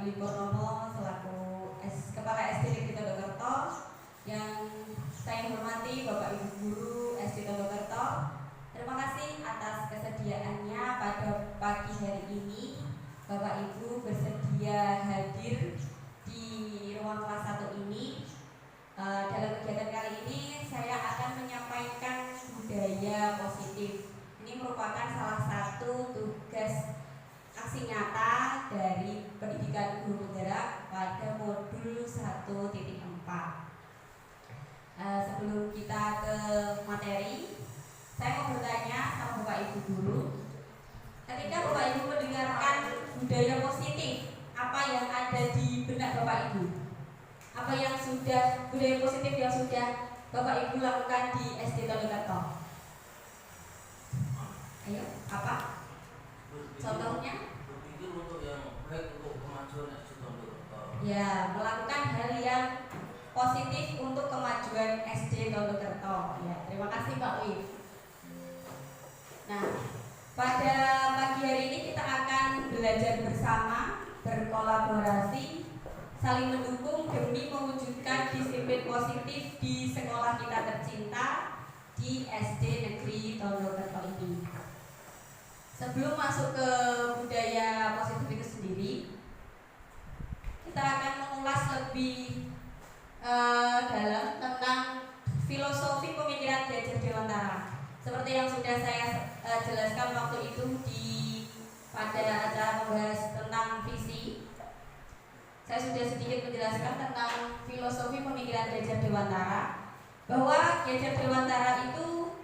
Dwi Purnomo selaku Kepala SD Negeri Tondokerto, yang saya hormati Bapak Ibu Guru SD Tondokerto. Terima kasih atas kesediaannya pada pagi hari ini. Bapak Ibu bersedia hadir di ruang kelas 1 ini. Dalam kegiatan kali ini saya akan menyampaikan budaya positif. Ini merupakan salah satu tugas aksi nyata dari pendidikan guru penggerak pada modul 1.4. Sebelum kita ke materi, saya mau bertanya sama Bapak Ibu guru. Ketika Bapak Ibu mendengarkan budaya positif, apa yang ada di benak Bapak Ibu? Apa yang sudah budaya positif yang sudah Bapak Ibu lakukan di SD Tondokerto? Ayo, apa? Contohnya? Berpikir untuk yang baik untuk kemajuan SD Tondokerto. Ya, melakukan hal yang positif untuk kemajuan SD Tondokerto. Ya, terima kasih Pak Wif. Nah, pada pagi hari ini kita akan belajar bersama, berkolaborasi, saling mendukung demi mewujudkan disiplin positif di sekolah kita tercinta di SD Negeri Tondokerto ini. Sebelum masuk ke budaya positif itu sendiri, kita akan mengulas lebih dalam tentang filosofi pemikiran Ki Hajar Dewantara. Seperti yang sudah saya jelaskan waktu itu pada acara membahas tentang visi, saya sudah sedikit menjelaskan tentang filosofi pemikiran Ki Hajar Dewantara, bahwa Ki Hajar Dewantara itu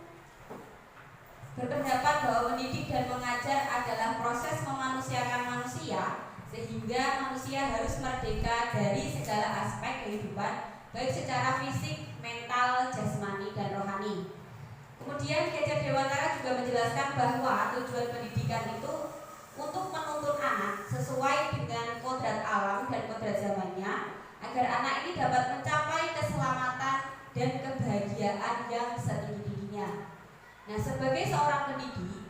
berpendapat bahwa mendidik dan mengajar adalah proses memanusiakan manusia, sehingga manusia harus merdeka dari segala aspek kehidupan, baik secara fisik, mental, jasmani, dan rohani. Kemudian Ki Hajar Dewantara juga menjelaskan bahwa tujuan pendidikan itu untuk menuntun anak sesuai dengan kodrat alam dan kodrat zamannya, agar anak ini dapat mencapai keselamatan dan kebahagiaan yang setinggi-tingginya. Nah, sebagai seorang pendidik,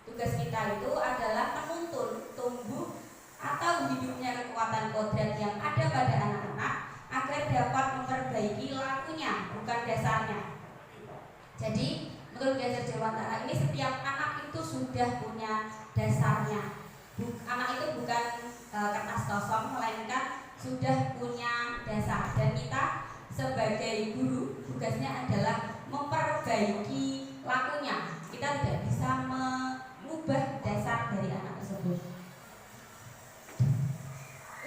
tugas kita itu adalah menuntun tumbuh atau hidupnya kekuatan kodrat yang ada pada anak-anak agar dapat memperbaiki lakunya, bukan dasarnya. Jadi, menurut Ki Hajar Dewantara ini setiap anak itu sudah punya dasarnya. Anak itu bukan kertas kosong, melainkan sudah punya dasar. Dan kita sebagai guru tugasnya adalah memperbaiki lakunya. Kita tidak bisa mengubah dasar dari anak tersebut.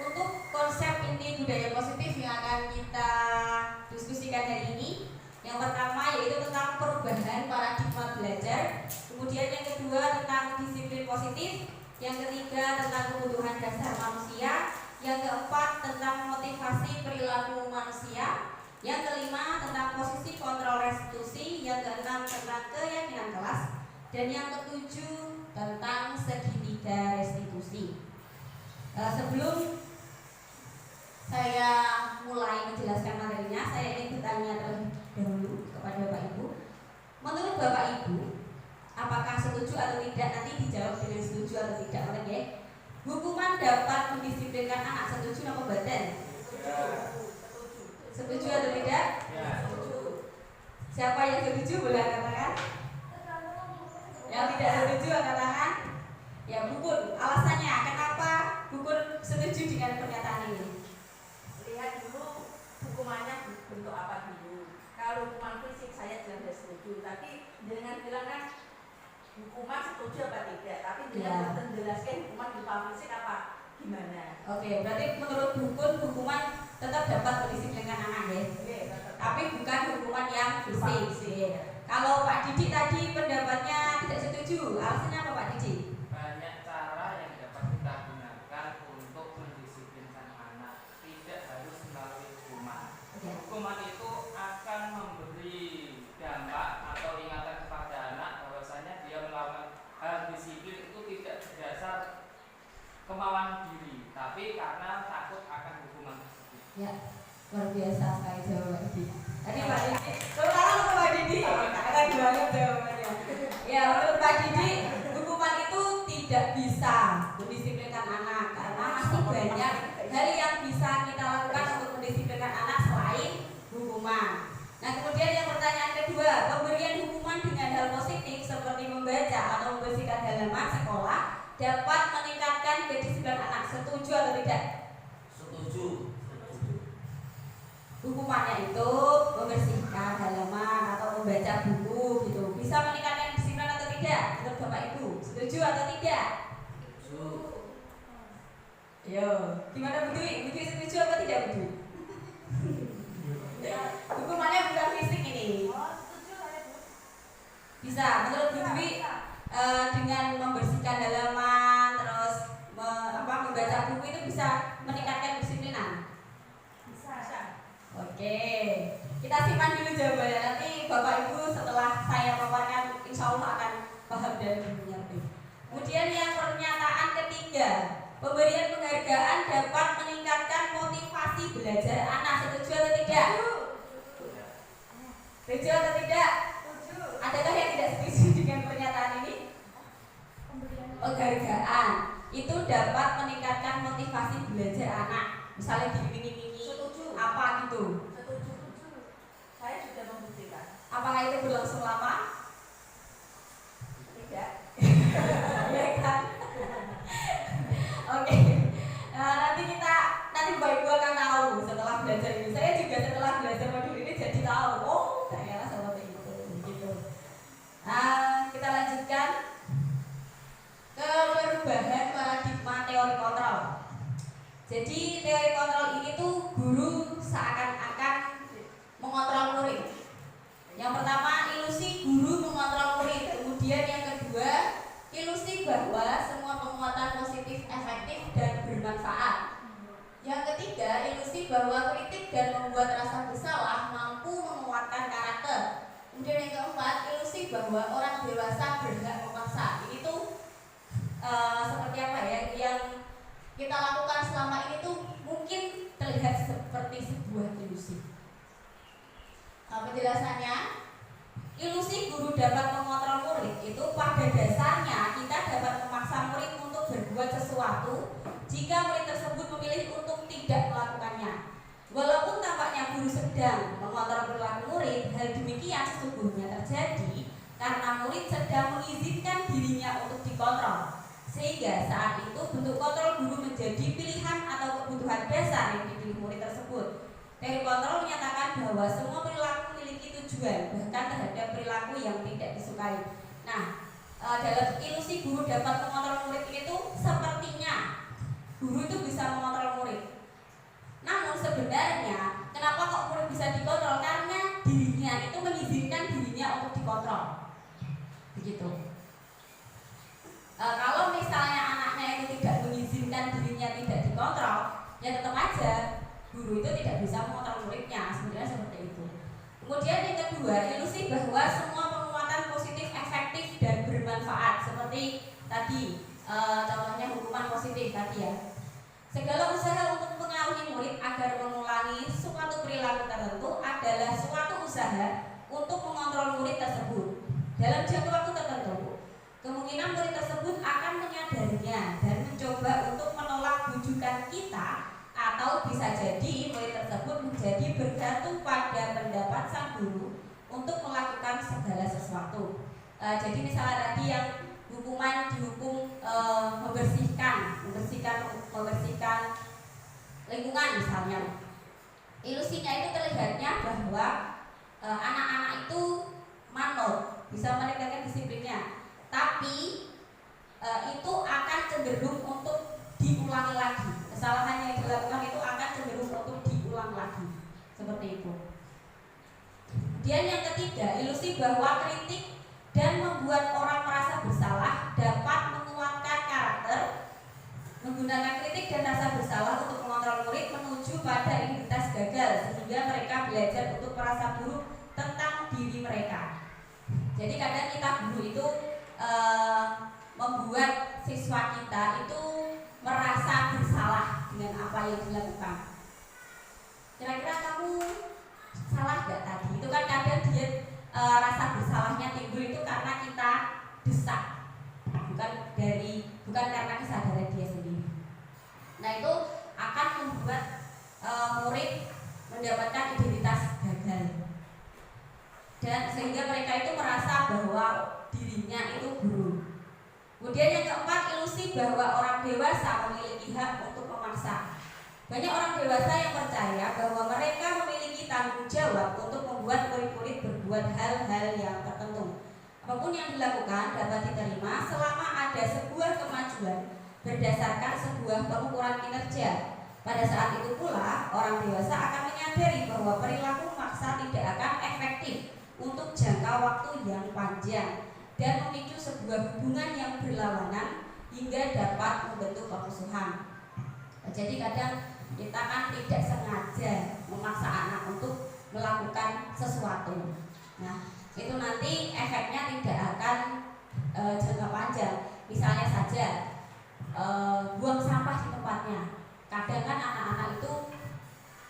Untuk konsep inti budaya positif yang akan kita diskusikan hari ini, yang pertama yaitu tentang perubahan paradigma belajar, kemudian yang kedua tentang disiplin positif, yang ketiga tentang kebutuhan dasar manusia, yang keempat tentang motivasi perilaku manusia, yang kelima tentang posisi kontrol restitusi, yang keenam tentang keyakinan kelas, dan yang ketujuh tentang segitiga restitusi. Sebelum saya mulai menjelaskan materinya, saya ingin bertanya terlebih dahulu kepada Bapak Ibu. Menurut Bapak Ibu, apakah setuju atau tidak? Nanti dijawab dengan setuju atau tidak. Oke? Hukuman dapat mendisiplinkan anak, setuju atau badan? Setuju atau tidak? Ya. Setuju. Siapa yang setuju boleh angkat tangan. Yang tidak setuju angkat tangan. Ya, Bukun. Alasannya kenapa Bukun setuju dengan pernyataan ini? Lihat dulu hukumannya bentuk apa dulu. Kalau hukuman fisik saya jelas setuju, tapi dengan bilang kan hukuman setuju apa tidak, tapi dengan menjelaskan hukuman berupa fisik apa gimana. Oke, berarti menurut Bukun hukuman tetap dapat mendisiplinkan anak ya. Tapi bukan hukuman yang fisik. Kalau Pak Didi tadi pendapatnya tidak setuju, alasannya apa Pak Didi? Banyak cara yang dapat kita gunakan untuk mendisiplinkan anak, tidak harus melalui hukuman. Hukuman itu akan memberi dampak atau ingatan kepada anak bahwasanya dia melakukan hal disiplin itu tidak berdasar kemauan diri, tapi karena takut akan hukuman tersebut. Ya, luar biasa sekali jawaban Didi. Tadi Pak Didi, sekarang ke Pak Didi, keren banget jawabannya. Ya, menurut Pak Didi, hukuman itu tidak bisa mendisiplinkan anak karena masih banyak hal dapat meningkatkan kedisiplinan anak. Setuju atau tidak? Setuju. Hukumannya itu membersihkan halaman atau membaca buku gitu. Bisa meningkatkan disiplin atau tidak? Menurut Bapak Ibu, setuju atau tidak? Setuju. Yo, gimana Bu Dwi? Bu Dwi setuju apa tidak Bu Dwi? Hukumannya bukan fisik ini. Bisa, menurut Bu Dwi dengan membersihkan halaman terus membaca buku itu bisa meningkatkan kedisiplinan. Oke, kita simpan dulu jawabannya. Nanti Bapak Ibu setelah saya paparkan, insya Allah akan paham dan mengerti. Kemudian yang pernyataan ketiga, pemberian penghargaan dapat meningkatkan motivasi belajar anak. Setuju atau tidak? Setuju atau tidak? Adakah yang tidak setuju dengan pernyataan ini? Penghargaan itu dapat meningkatkan motivasi belajar anak. Misalnya diiming-imingi apa gitu. Setuju. Saya sudah membuktikan. Apakah itu berlangsung lama? Tidak. Ya kan? Oke. Nanti Bapak Ibu akan tahu setelah belajar ini. Saya juga setelah belajar modul ini jadi tahu. Oh, ternyata seperti itu. Gitu. Kita lanjutkan ke perubahan paradigma teori kontrol. Jadi teori kontrol ini tuh guru seakan-akan mengontrol murid. Yang pertama, ilusi guru mengontrol murid. Kemudian yang kedua, ilusi bahwa semua penguatan positif efektif dan bermanfaat. Yang ketiga, ilusi bahwa kritik dan membuat rasa bersalah mampu menguatkan karakter. Kemudian yang keempat, ilusi bahwa orang dewasa berhak memaksa. Ini tuh seperti apa ya? Yang kita lakukan selama ini tuh mungkin terlihat seperti sebuah ilusi. Penjelasannya, ilusi guru dapat mengontrol murid itu pada dasarnya kita dapat memaksa murid untuk berbuat sesuatu jika murid tersebut memilih untuk tidak melakukannya. Walaupun tampaknya guru sedang mengontrol perilaku murid, hal demikian sesungguhnya terjadi karena murid sedang mengizinkan dirinya untuk dikontrol. Sehingga saat itu bentuk kontrol guru menjadi pilihan atau kebutuhan dasar yang dipilih murid tersebut. Teori kontrol menyatakan bahwa semua perilaku memiliki tujuan, bahkan terhadap perilaku yang tidak disukai. Nah, dalam ilusi guru dapat mengontrol murid ini tuh sepertinya guru itu bisa mengontrol murid. Namun sebenarnya kenapa kok murid bisa dikontrol? Karena dirinya itu mengizinkan dirinya untuk dikontrol. Begitu. Kalau misalnya anaknya itu tidak mengizinkan dirinya tidak dikontrol, ya tetap aja guru itu tidak bisa mengontrol muridnya. Sebenarnya seperti itu. Kemudian yang kedua, ilusi bahwa semua penguatan positif efektif dan bermanfaat. Seperti tadi contohnya hukuman positif tadi ya. Segala usaha untuk mempengaruhi murid agar mengulangi suatu perilaku tertentu adalah suatu usaha untuk mengontrol murid tersebut dalam jangka waktu tertentu. Kemungkinan murid tersebut akan menyadarinya dan mencoba untuk menolak bujukan kita, atau bisa jadi murid tersebut menjadi bergantung pada pendapat sang guru untuk melakukan segala sesuatu. Jadi misalnya tadi yang hukuman dihukum membersihkan lingkungan misalnya. Ilusinya itu terlihatnya bahwa anak-anak itu manut, bisa meningkatkan disiplinnya. Tapi itu akan cenderung untuk diulangi lagi. Kesalahan yang dilakukan itu akan cenderung untuk diulang lagi. Seperti itu. Kemudian yang ketiga, ilusi bahwa kritik dan membuat orang merasa bersalah dapat menguatkan karakter. Menggunakan kritik dan rasa bersalah untuk mengontrol murid menuju pada identitas gagal, sehingga mereka belajar untuk merasa buruk tentang diri mereka. Jadi kadang kita guru itu membuat siswa kita itu merasa bersalah dengan apa yang dilakukan. Kira-kira kamu salah gak tadi? Itu kan kadang dia rasa bersalahnya timbul itu karena kita desak, bukan karena kesadaran dia sendiri. Nah itu akan membuat murid mendapatkan identitas gagal, dan sehingga mereka itu merasa bahwa dirinya itu buruk. Kemudian yang keempat, ilusi bahwa orang dewasa memiliki hak untuk memaksa. Banyak orang dewasa yang percaya bahwa mereka memiliki tanggung jawab untuk membuat murid-murid berbuat hal-hal yang tertentu. Apapun yang dilakukan dapat diterima selama ada sebuah kemajuan berdasarkan sebuah pengukuran kinerja. Pada saat itu pula, orang dewasa akan menyadari bahwa perilaku maksa tidak akan efektif untuk jangka waktu yang panjang dan memicu sebuah hubungan yang berlawanan hingga dapat membentuk permusuhan. Jadi kadang kita kan tidak sengaja memaksa anak untuk melakukan sesuatu. Nah, itu nanti efeknya tidak akan jangka panjang. Misalnya saja buang sampah di tempatnya. Kadang kan anak-anak itu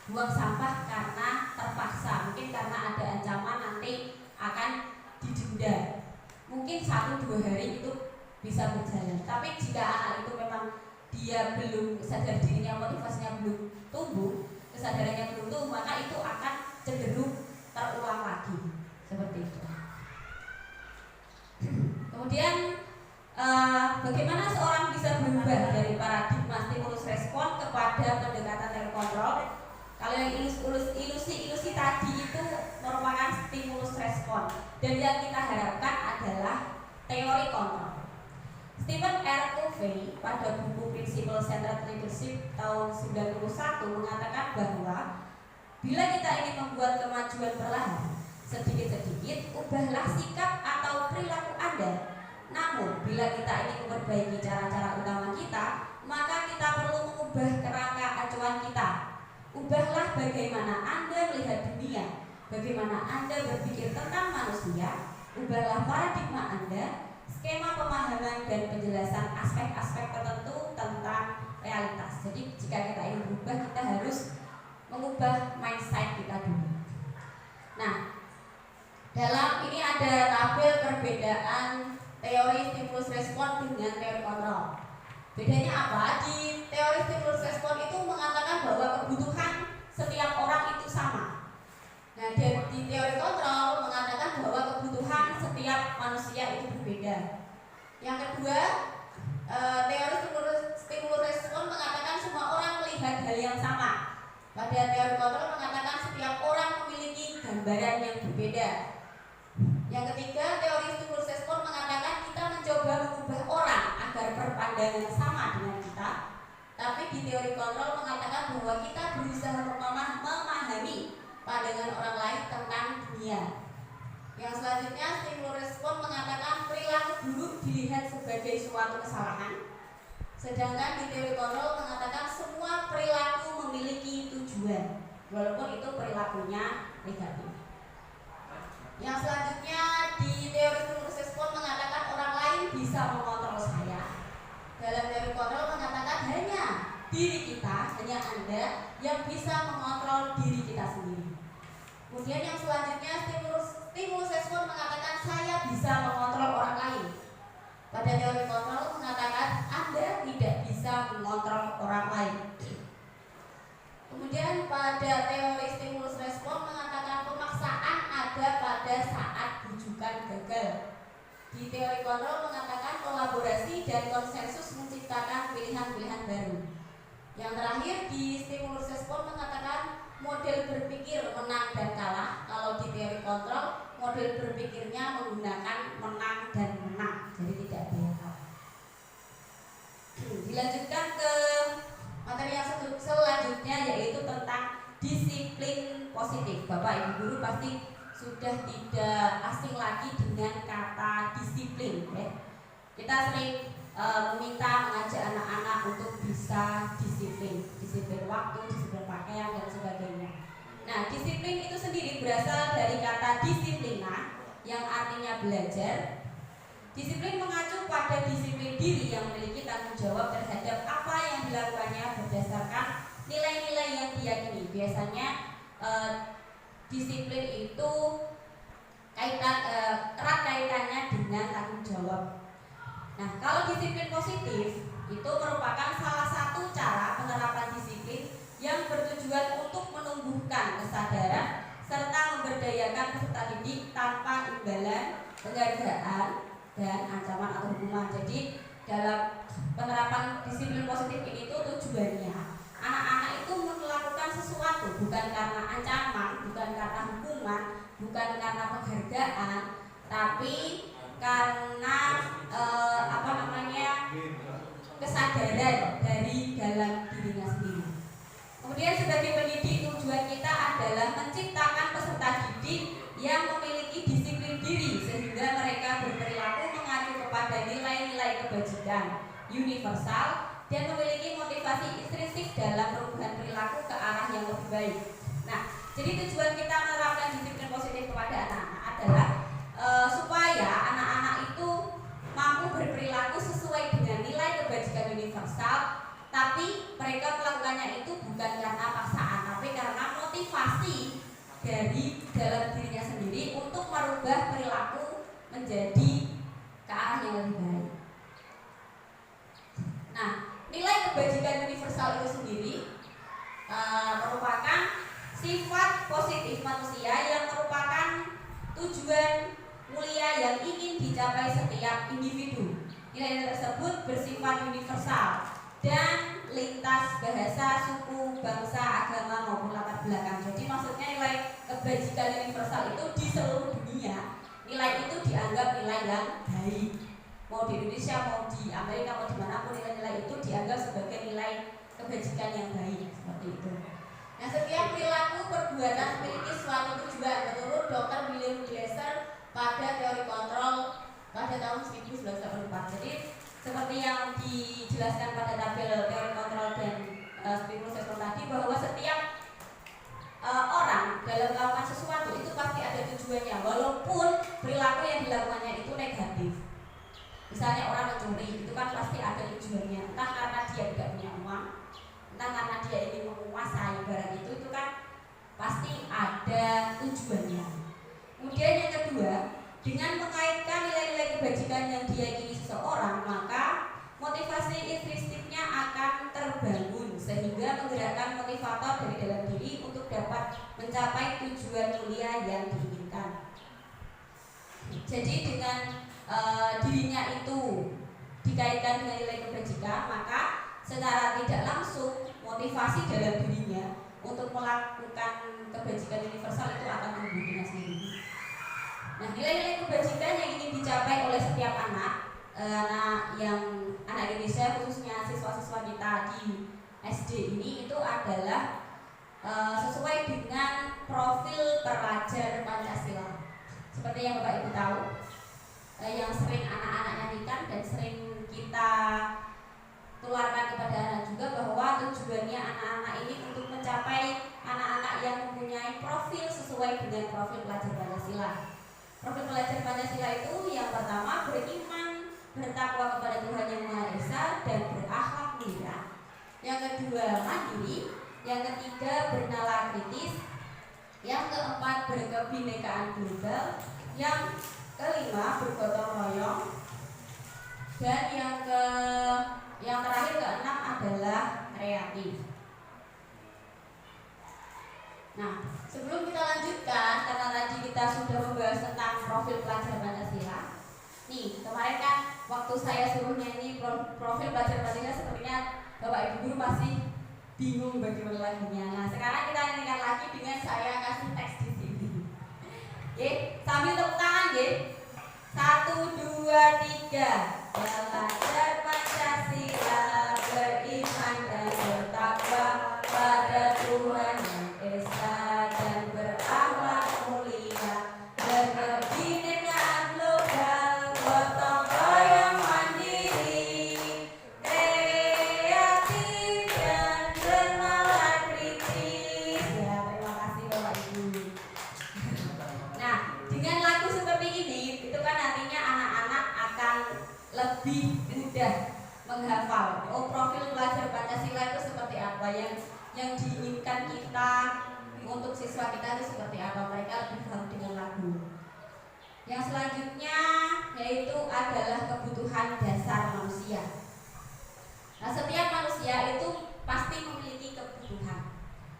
buang sampah karena terpaksa, mungkin karena ada ancaman nanti akan didenda. Mungkin 1-2 hari itu bisa berjalan. Tapi jika anak itu memang dia belum sadar dirinya, motivasinya belum tumbuh, kesadarannya belum tumbuh, maka itu akan cenderung terulang lagi. Seperti itu. Kemudian bagaimana seorang bisa berubah dari paradigma stimulus respon kepada pendekatan terkontrol? Kalau yang ilusi tadi itu merupakan stimulus respon, dan yang kita harapkan adalah teori kontrol. Stephen R. Covey pada buku Principle Centered Leadership tahun 91 mengatakan bahwa bila kita ingin membuat kemajuan perlahan, sedikit-sedikit ubahlah sikap atau perilaku Anda. Namun bila kita ingin memperbaiki cara-cara utama kita, maka kita perlu mengubah kerangka acuan kita. Ubahlah bagaimana Anda melihat dunia, bagaimana Anda berpikir tentang manusia. Ubahlah paradigma Anda, skema pemahaman dan penjelasan aspek-aspek tertentu tentang realitas. Jadi jika kita ingin berubah, kita harus mengubah mindset kita dulu. Nah, dalam ini ada tabel perbedaan teori stimulus respon dengan teori kontrol. Bedanya apa? Di teori stimulus respon itu mengatakan bahwa kebutuhan setiap orang itu sama. Nah, dan di teori kontrol mengatakan bahwa kebutuhan setiap manusia itu berbeda. Yang kedua, teori stimulus respon mengatakan semua orang melihat hal yang sama. Pada teori kontrol mengatakan setiap orang memiliki gambaran yang berbeda. Yang ketiga, teori stimulus respon mengatakan kita mencoba mengubah orang agar berpandangan sama dengan kita. Tapi di teori kontrol mengatakan bahwa kita berusaha memahami pandangan orang lain tentang dunia. Yang selanjutnya, stimulus respon mengatakan perilaku buruk dilihat sebagai suatu kesalahan. Sedangkan di teori kontrol mengatakan semua perilaku memiliki tujuan, walaupun itu perilakunya negatif. Yang selanjutnya, di teori stimulus respon mengatakan orang lain bisa mengontrol saya. Dalam teori kontrol mengatakan hanya diri kita, hanya Anda yang bisa mengontrol diri kita sendiri. Kemudian yang selanjutnya, stimulus respon mengatakan saya bisa mengontrol orang lain. Pada teori kontrol mengatakan Anda tidak bisa mengontrol orang lain. Kemudian pada teori stimulus respon mengatakan pemaksaan ada pada saat rujukan gagal. Di teori kontrol mengatakan kolaborasi dan konsensus menciptakan pilihan-pilihan baru. Yang terakhir di stimulus respon mengatakan model berpikir menang dan kalah. Kalau di teori kontrol, model berpikirnya menggunakan menang dan menang, jadi tidak ada yang kalah. Dilanjutkan ke materi yang selanjutnya, yaitu tentang disiplin positif. Bapak Ibu guru pasti sudah tidak asing lagi dengan kata disiplin, ya. Kita sering mengajak anak-anak untuk bisa disiplin waktu, disiplin pakaian dan sebagainya. Nah, disiplin itu sendiri berasal dari kata disiplina yang artinya belajar. Disiplin mengacu pada disiplin diri yang memiliki tanggung jawab terhadap apa yang dilakukannya berdasarkan nilai-nilai yang diyakini. Biasanya disiplin itu erat kaitannya dengan tanggung jawab. Nah, kalau disiplin positif itu merupakan salah satu cara penerapan disiplin yang bertujuan untuk menumbuhkan kesadaran serta memberdayakan peserta didik tanpa imbalan, penghargaan, dan ancaman atau hukuman. Jadi dalam penerapan disiplin positif ini tuh tujuannya anak-anak itu melakukan sesuatu bukan karena ancaman, bukan karena hukuman, bukan karena penghargaan, tapi karena kesadaran dari dalam dirinya sendiri. Kemudian sebagai pendidik tujuan kita adalah menciptakan peserta didik yang memiliki disiplin diri sehingga mereka berperilaku mengacu kepada nilai-nilai kebajikan universal dan memiliki motivasi intrinsik dalam perubahan perilaku ke arah yang lebih baik. Nah, jadi tujuan kita menerapkan disiplin positif kepada anak-anak adalah supaya anak-anak itu mampu berperilaku sesuai dengan nilai kebajikan universal, tapi mereka melakukannya itu bukan karena paksaan, tapi karena motivasi dari dalam dirinya sendiri untuk merubah perilaku menjadi ke arah yang lebih baik. Nah, nilai kebajikan universal itu sendiri merupakan sifat positif manusia yang merupakan tujuan mulia yang ingin dicapai setiap individu. Nilai tersebut bersifat universal dan lintas bahasa, suku, bangsa, agama maupun latar belakang. Jadi maksudnya nilai kebajikan universal itu di seluruh dunia, nilai itu dianggap nilai yang baik. Mau di Indonesia, mau di Amerika, mau dimanapun, nilai-nilai itu dianggap sebagai nilai kebajikan yang baik, seperti itu. Nah, setiap perilaku perbuatan memiliki suatu tujuan menurut Dr. William Glasser pada teori kontrol pada tahun 1984. Jadi seperti yang dijelaskan pada tabel teori kontrol dan stimulus respon tadi, bahwa setiap orang dalam melakukan sesuatu itu pasti ada tujuannya, walaupun perilaku yang dilakukannya itu negatif. Misalnya orang mencuri, itu kan pasti ada tujuannya, entah karena dia tidak punya uang, entah karena dia ingin menguasai barang itu kan pasti ada tujuannya. Kemudian yang kedua, dengan mengaitkan nilai-nilai kebajikan yang diyakini seseorang, maka motivasi intrinsiknya akan terbangun sehingga menggerakkan motivator dari dalam diri untuk dapat mencapai tujuan mulia yang diinginkan. Jadi dengan dirinya itu dikaitkan dengan nilai kebajikan, maka secara tidak langsung motivasi dalam dirinya untuk melakukan kebajikan universal itu akan tumbuh dengan sendiri. Nah, nilai-nilai kebajikan yang ingin dicapai oleh setiap anak Indonesia, khususnya siswa-siswa kita di SD ini, itu adalah sesuai dengan profil pelajar Pancasila. Seperti yang Bapak Ibu tahu, yang sering anak-anak nyanyikan dan sering kita tularkan kepada anak juga, bahwa tujuannya anak-anak ini untuk mencapai anak-anak yang mempunyai profil sesuai dengan profil pelajar Pancasila. Profil pelajar Pancasila itu yang pertama beriman, bertakwa kepada Tuhan Yang Maha Esa dan berakhlak mulia. Yang kedua mandiri, yang ketiga bernalar kritis, yang keempat berkebinekaan global, yang kelima bergotong royong, dan yang terakhir keenam adalah kreatif. Nah, sebelum kita lanjutkan, karena tadi kita sudah membahas tentang profil pelajar Pancasila. Nih, kemarin kan waktu saya suruh nyanyi profil pelajar Pancasila, sepertinya Bapak Ibu guru masih bingung bagaimana lagunya. Nah, sekarang kita nyanyikan lagi dengan saya kasih teks di sini. Oke, sambil tepuk tangan, ya. 1, 2, 3. Belajar Pancasila, beriman dan bertakwa pada Tuhan Yang Esa dan berakhlak mulia, berkebinekaan global, gotong royong mandiri, kreatif dan bernalar kritis. Ya, terima kasih Bapak Ibu. Nah, dengan lagu seperti ini, itu kan nantinya anak-anak akan lebih mudah menghafal. Oh, profil pelajar Pancasila itu seperti apa, yang diinginkan kita untuk siswa kita itu seperti apa, mereka lebih paham dengan lagu. Yang selanjutnya yaitu adalah kebutuhan dasar manusia. Nah, setiap manusia itu pasti memiliki kebutuhan.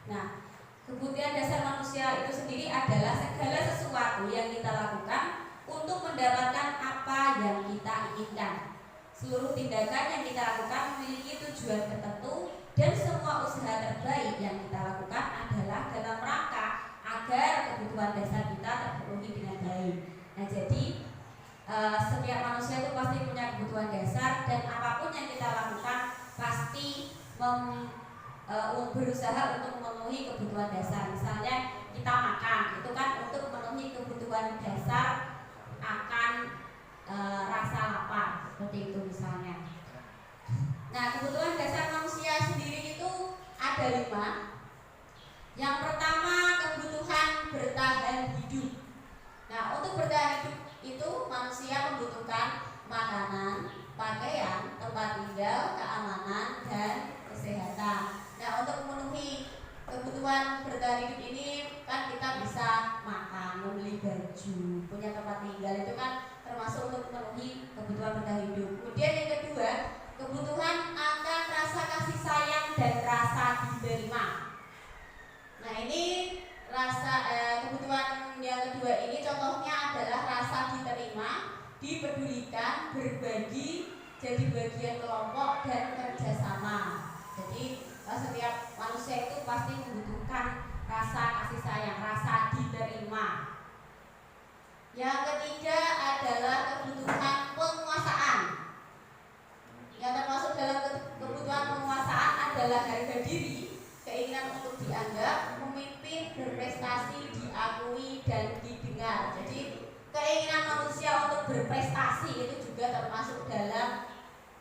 Nah, kebutuhan dasar manusia itu sendiri adalah segala sesuatu yang kita lakukan untuk mendapatkan apa yang kita inginkan. Seluruh tindakan kebijakan yang kita lakukan memiliki tujuan tertentu dan semua usaha terbaik yang kita lakukan adalah dalam rangka agar kebutuhan dasar kita terpenuhi dengan baik. Nah, jadi setiap manusia itu pasti punya kebutuhan dasar dan apapun yang kita lakukan pasti berusaha untuk memenuhi kebutuhan dasar. Misalnya kita makan, itu kan untuk memenuhi kebutuhan dasar akan rasa lapar, seperti itu misalnya. Nah, kebutuhan dasar manusia sendiri itu ada 5. Yang pertama, kebutuhan bertahan hidup. Nah, untuk bertahan hidup itu manusia membutuhkan makanan, pakaian, tempat tinggal, keamanan, dan kesehatan. Nah, untuk memenuhi kebutuhan bertahan hidup ini kan kita bisa makan, membeli baju, punya tempat tinggal, itu kan termasuk untuk memenuhi kebutuhan bertahan hidup. Kemudian yang kedua, kebutuhan akan rasa kasih sayang dan rasa diterima. Nah, ini kebutuhan yang kedua ini contohnya adalah rasa diterima, dipedulikan, berbagi, jadi bagian kelompok, dan kerjasama. Jadi setiap manusia itu pasti membutuhkan rasa kasih sayang, rasa diterima. Yang ketiga adalah kebutuhan penguasaan. Yang termasuk dalam kebutuhan penguasaan adalah harga diri, keinginan untuk dianggap, memimpin, berprestasi, diakui, dan didengar. Jadi keinginan manusia untuk berprestasi itu juga termasuk dalam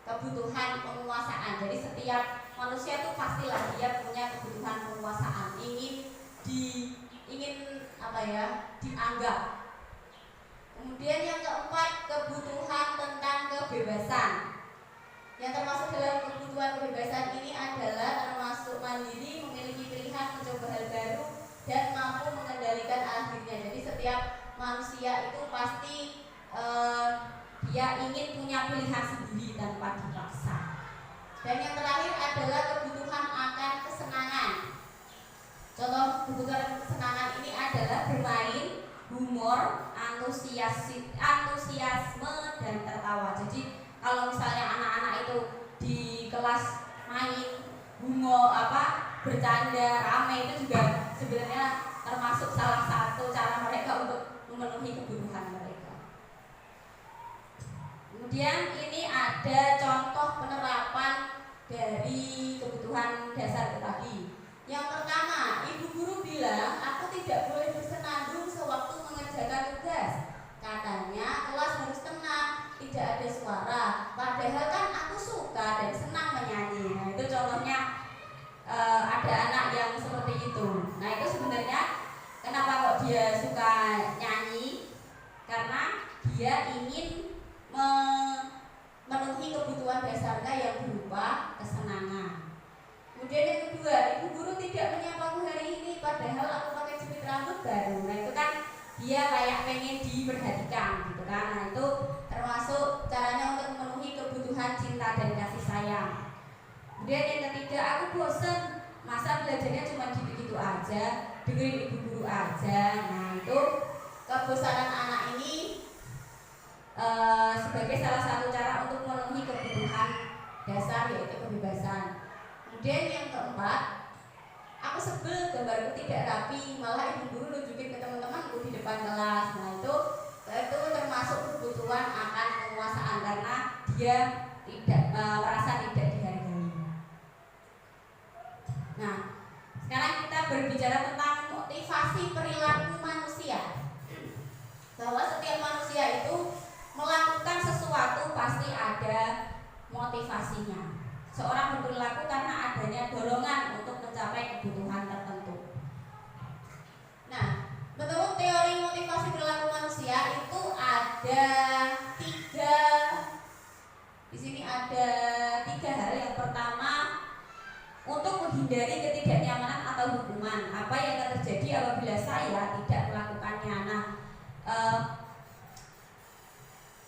kebutuhan penguasaan. Jadi setiap manusia itu pastilah dia punya kebutuhan penguasaan, ingin dianggap. Kemudian yang keempat, kebutuhan tentang kebebasan. Yang termasuk dalam kebutuhan kebebasan ini adalah termasuk mandiri, memiliki pilihan, mencoba hal baru, dan mampu mengendalikan akhirnya. Jadi setiap manusia itu pasti dia ingin punya pilihan sendiri tanpa dipaksa. Dan yang terakhir adalah kebutuhan akan kesenangan. Contoh kebutuhan kesenangan ini adalah bermain, humor, antusiasme, dan tertawa. Jadi kalau misalnya anak-anak itu di kelas main, humor, bercanda, rame, itu juga sebenarnya termasuk salah satu cara mereka untuk memenuhi kebutuhan mereka. Kemudian ini ada contoh penerapan dari kebutuhan dasar tadi. Yang pertama, ibu guru bilang aku tidak boleh bersenandung sewaktu mengerjakan tugas. Katanya kelas harus tenang, tidak ada suara. Padahal kan aku suka dan senang menyanyi. Nah, itu contohnya ada anak yang seperti itu. Nah, itu sebenarnya kenapa kok dia suka nyanyi? Karena dia ingin memenuhi kebutuhan dasarnya yang berupa kesenangan. Kemudian yang kedua, ibu guru tidak menyapaku hari ini padahal aku pakai jepit rambut baru. Nah, itu kan dia kayak pengen diperhatikan gitu kan. Nah, itu termasuk caranya untuk memenuhi kebutuhan cinta dan kasih sayang. Kemudian yang ketiga, aku bosen, masa belajarnya cuma gitu-gitu aja, dengerin ibu guru aja. Nah, itu kebosanan anak ini sebagai salah satu cara untuk memenuhi kebutuhan dasar, yaitu kebebasan. Kemudian yang keempat, aku sebel gambarku tidak rapi, malah ibu guru nunjukin ke teman-temanku di depan kelas. Nah, itu termasuk kebutuhan akan penguasaan karena dia tidak merasa tidak dihargai. Nah, sekarang kita berbicara tentang motivasi perilaku manusia. Bahwa setiap manusia itu melakukan sesuatu pasti ada motivasinya. Seorang berperilaku karena adanya dorongan untuk mencapai kebutuhan tertentu. Nah, menurut teori motivasi perilaku manusia itu ada tiga. Di sini ada 3 hal. Yang pertama, untuk menghindari ketidaknyamanan atau hukuman. Apa yang akan terjadi apabila saya tidak melakukannya? Nah,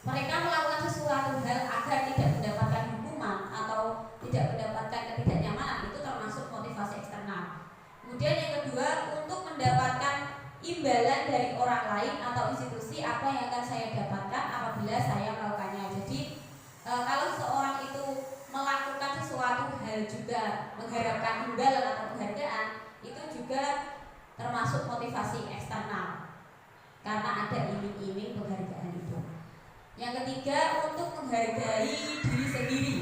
mereka melakukan sesuatu hal agar tidak mendapatkan hukuman atau tidak mendapatkan ketidaknyamanan, itu termasuk motivasi eksternal. Kemudian yang kedua, untuk mendapatkan imbalan dari orang lain atau institusi, apa yang akan saya dapatkan apabila saya melakukannya. Jadi kalau seorang itu termasuk motivasi eksternal karena ada iming-iming penghargaan itu. Yang ketiga, untuk menghargai diri sendiri.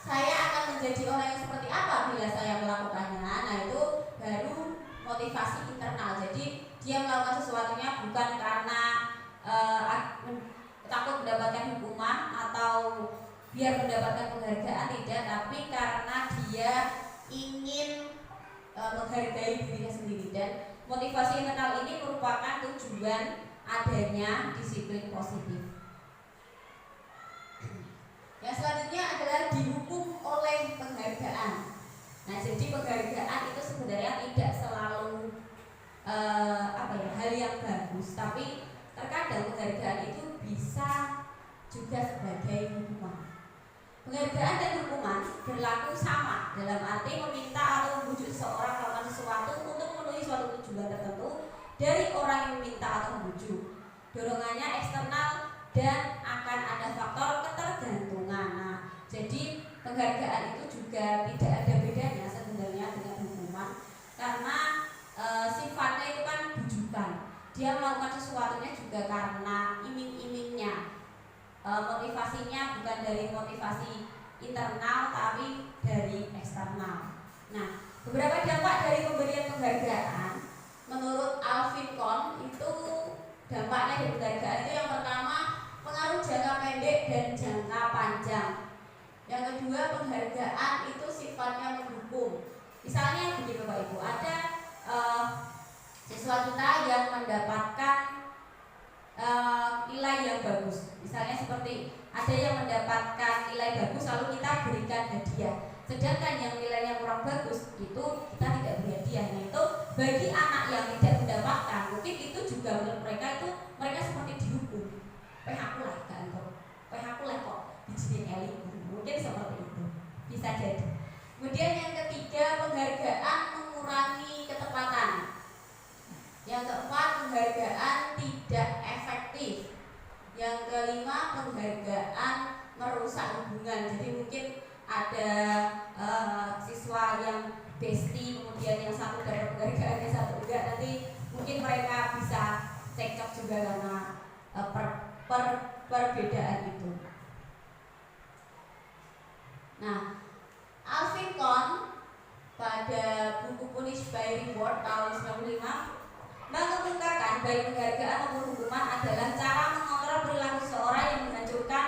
Saya akan menjadi orang yang seperti apa bila saya melakukannya. Nah, itu baru motivasi internal. Jadi dia melakukan sesuatunya bukan karena takut mendapatkan hukuman atau biar mendapatkan penghargaan, tidak, tapi karena dia ingin menghargai dirinya sendiri. Dan motivasi internal ini merupakan tujuan adanya disiplin positif. Yang selanjutnya adalah dihukum oleh penghargaan. Nah, jadi penghargaan itu sebenarnya tidak selalu hal yang bagus, tapi terkadang penghargaan itu bisa juga sebagai hukuman. Penghargaan dan hukuman berlaku sama dalam arti meminta atau membujuk seseorang melakukan sesuatu untuk memenuhi suatu tujuan tertentu dari orang yang meminta atau membujuk. Dorongannya eksternal dan akan ada faktor ketergantungan. Nah, jadi penghargaan itu juga tidak ada bedanya sebenarnya dengan hukuman karena sifatnya itu kan bujukan. Dia melakukan sesuatunya juga karena iming-imingnya. Motivasinya bukan dari motivasi internal tapi dari eksternal. Nah, beberapa dampak dari pemberian penghargaan menurut Alvin Kohn itu dampaknya dari penghargaan itu yang pertama pengaruh jangka pendek dan jangka panjang. Yang kedua, penghargaan itu sifatnya mendukung. Misalnya begini Bapak Ibu, ada siswa kita yang mendapatkan nilai yang bagus. Misalnya seperti ada yang mendapatkan nilai bagus lalu kita berikan hadiah. Sedangkan yang nilainya kurang bagus itu kita tidak beri hadiah. Nah, itu bagi anak yang tidak mendapatkan, mungkin itu juga menurut mereka seperti dihukum. Aku lah kok dijinin elit. Mungkin seperti itu. Bisa jadi. Kemudian yang ketiga, penghargaan mengurangi ketepatan. Yang keempat, penghargaan tidak efektif. Yang kelima, penghargaan merusak hubungan. Jadi mungkin ada siswa yang bestie, kemudian yang satu dapat penghargaan, yang satu enggak. Nanti mungkin mereka bisa cekcok juga karena perbedaan itu. Nah, Alvin Kohn pada buku Punish by Reward tahun 1995 mengemukakan baik penghargaan maupun hukuman adalah cara mengontrol perilaku seseorang yang menghancurkan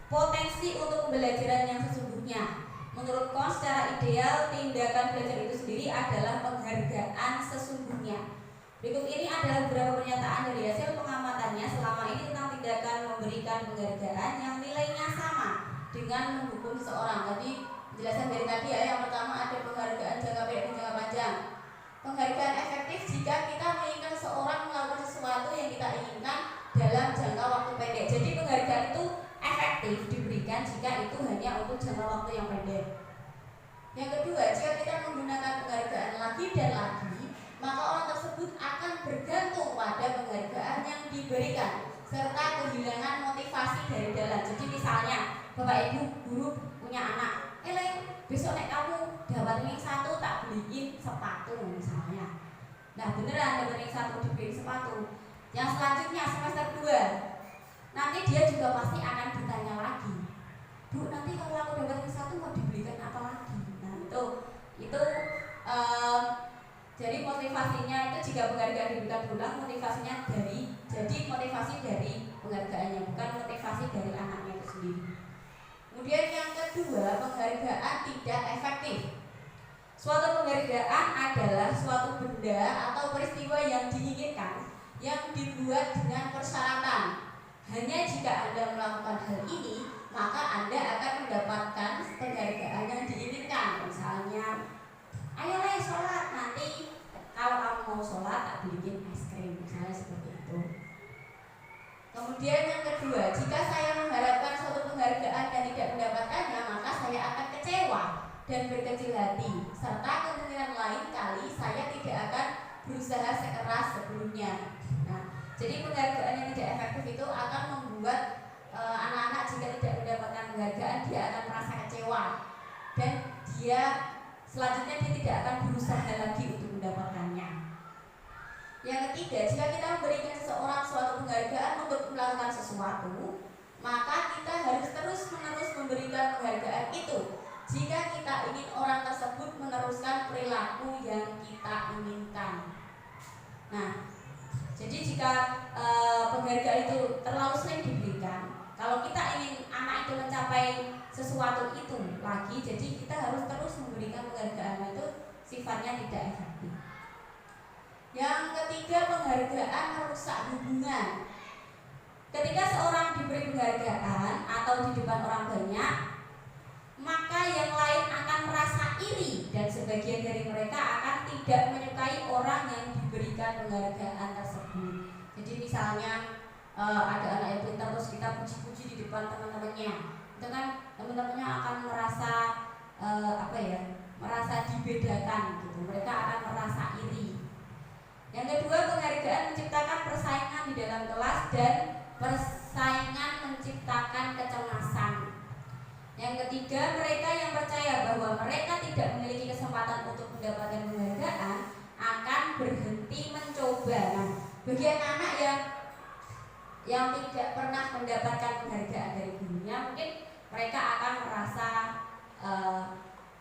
potensi untuk pembelajaran yang sesungguhnya. Menurut Kohn, secara ideal tindakan belajar itu sendiri adalah penghargaan sesungguhnya. Berikut ini adalah beberapa pernyataan dari hasil pengamatannya selama ini tentang tindakan memberikan penghargaan yang nilainya sama dengan menghukum seseorang. Tadi penjelasan dari tadi ya, yang pertama ada penghargaan jangka pendek dan jangka panjang. Penghargaan efektif jika kita menginginkan seseorang melakukan sesuatu yang kita inginkan dalam jangka waktu pendek. Jadi penghargaan itu efektif diberikan jika itu hanya untuk jangka waktu yang pendek. Yang kedua, jika kita menggunakan penghargaan lagi dan lagi, maka orang tersebut akan bergantung pada penghargaan yang diberikan serta kehilangan motivasi dari dalam. Jadi misalnya Bapak Ibu guru punya anak, besok nek kamu dapat ring 1 tak beliin sepatu misalnya. Nah beneran dapat ring 1 dibeliin sepatu. Yang selanjutnya semester 2 nanti dia juga pasti akan ditanya lagi, Bu nanti kalau aku dapat ring 1 mau dibelikan apa lagi. Nah itu jadi motivasinya itu jika penghargaan diberikan berulang, motivasinya jadi motivasi dari penghargaannya, bukan motivasi dari anaknya itu sendiri. Kemudian yang kedua, penghargaan tidak efektif. Suatu penghargaan adalah suatu benda atau peristiwa yang diinginkan yang dibuat dengan persyaratan. Hanya jika Anda melakukan hal ini, maka Anda akan mendapatkan penghargaan yang diinginkan. Misalnya, ayolah sholat, nanti kalau kamu mau sholat tak beliin es krim, misalnya seperti itu. Kemudian yang kedua, jika saya mengharapkan suatu penghargaan dan tidak mendapatkannya, maka saya akan kecewa dan berkecil hati, serta kemungkinan lain kali saya tidak akan berusaha sekeras sebelumnya. Nah, jadi penghargaan yang tidak efektif itu akan membuat anak-anak jika tidak mendapatkan penghargaan, dia akan merasa kecewa dan dia selanjutnya dia tidak akan berusaha lagi untuk mendapatkannya. Yang ketiga, jika kita memberikan seseorang suatu penghargaan untuk melakukan sesuatu, maka kita harus terus-menerus memberikan penghargaan itu jika kita ingin orang tersebut meneruskan perilaku yang kita inginkan. Nah, jadi jika penghargaan itu terlalu sering diberikan, kalau kita ingin anak itu mencapai sesuatu itu lagi, jadi kita harus terus memberikan penghargaan itu sifatnya tidak efektif. Yang ketiga, penghargaan merusak hubungan. Ketika seorang diberi penghargaan atau di depan orang banyak, maka yang lain akan merasa iri dan sebagian dari mereka akan tidak menyukai orang yang diberikan penghargaan tersebut. Jadi misalnya ada anak yang pintar terus kita puji-puji di depan teman-temannya, itu kan teman-temannya akan merasa merasa dibedakan gitu. Mereka akan merasa iri. Yang kedua, penghargaan menciptakan persaingan di dalam kelas dan persaingan menciptakan kecemasan. Yang ketiga, mereka yang percaya bahwa mereka tidak memiliki kesempatan untuk mendapatkan penghargaan akan berhenti mencoba. Nah, bagi anak-anak yang tidak pernah mendapatkan penghargaan dari gurunya, mungkin mereka akan merasa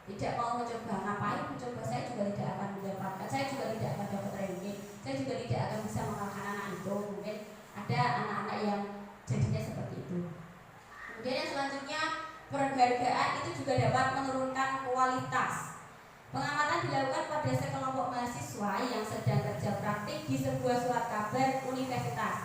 tidak mau mencoba. Ngapain mencoba? Saya juga tidak akan mendapatkan, saya juga tidak akan dapat ranking, saya juga tidak akan bisa mengalahkan anak itu. Mungkin ada anak-anak yang jadinya seperti itu. Kemudian yang selanjutnya, penghargaan itu juga dapat menurunkan kualitas. Pengamatan dilakukan pada sekelompok mahasiswa yang sedang kerja praktik di sebuah surat kabar universitas.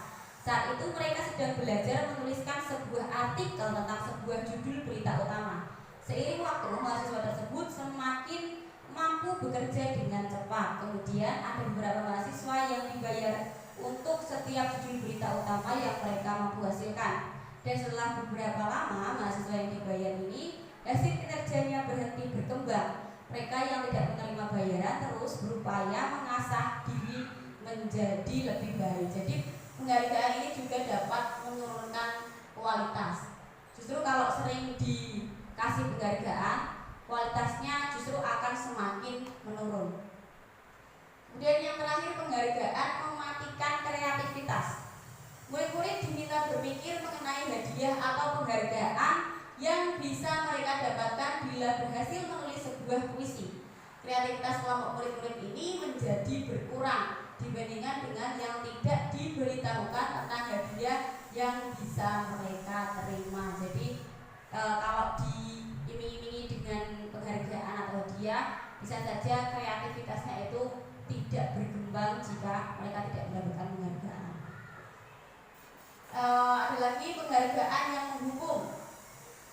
Saat itu mereka sedang belajar menuliskan sebuah artikel tentang sebuah judul berita utama. Seiring waktu, mahasiswa tersebut semakin mampu bekerja dengan cepat. Kemudian ada beberapa mahasiswa yang dibayar untuk setiap judul berita utama yang mereka mampu hasilkan. Dan setelah beberapa lama, mahasiswa yang dibayar ini hasil kinerjanya berhenti berkembang. Mereka yang tidak menerima bayaran terus berupaya mengasah diri menjadi lebih baik. Jadi penghargaan ini juga dapat menurunkan kualitas. Justru kalau sering dikasih penghargaan, kualitasnya justru akan semakin menurun. Kemudian yang terakhir, penghargaan mematikan kreativitas. Murid-murid diminta berpikir mengenai hadiah atau penghargaan yang bisa mereka dapatkan bila berhasil menulis sebuah puisi. Kreativitas kelompok murid-murid ini menjadi berkurang dibandingkan dengan yang tidak diberitahukan tentang hadiah yang bisa mereka terima. Jadi kalau diiming-imingi dengan penghargaan atau hadiah, bisa saja kreativitasnya itu tidak berkembang jika mereka tidak mendapatkan penghargaan. Ada lagi penghargaan yang menghukum.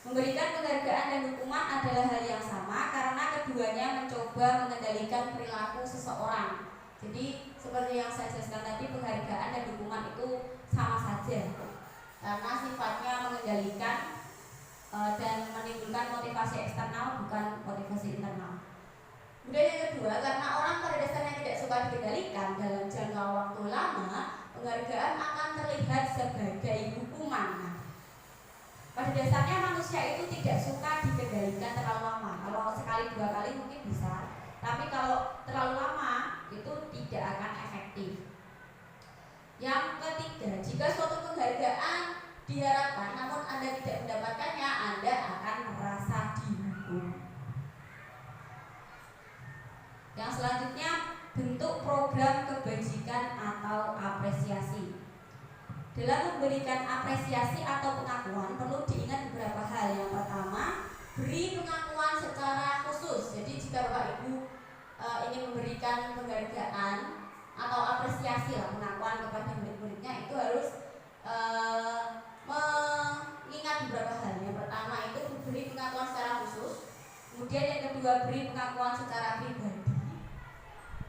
Memberikan penghargaan dan hukuman adalah hal yang sama karena keduanya mencoba mengendalikan perilaku seseorang. Jadi seperti yang saya jelaskan tadi, penghargaan dan hukuman itu sama saja karena sifatnya mengendalikan dan menimbulkan motivasi eksternal, bukan motivasi internal. Kemudian yang kedua, karena orang pada dasarnya tidak suka dikendalikan dalam jangka waktu lama, penghargaan akan terlihat sebagai hukuman. Nah, pada dasarnya manusia itu tidak suka dikendalikan terlalu lama. Kalau sekali dua kali mungkin bisa, tapi kalau terlalu lama itu tidak akan efektif. Yang ketiga, jika suatu penghargaan diharapkan namun Anda tidak mendapatkannya, Anda akan merasa dihukum. Yang selanjutnya, bentuk program kebajikan atau apresiasi. Dalam memberikan apresiasi atau pengakuan perlu diingat beberapa hal. Yang pertama, beri pengakuan secara khusus. Jadi jika Bapak Ibu ingin memberikan penghargaan atau apresiasi pengakuan kepada murid-muridnya, itu harus mengingat beberapa hal. Yang pertama itu beri pengakuan secara khusus. Kemudian yang kedua, beri pengakuan secara pribadi.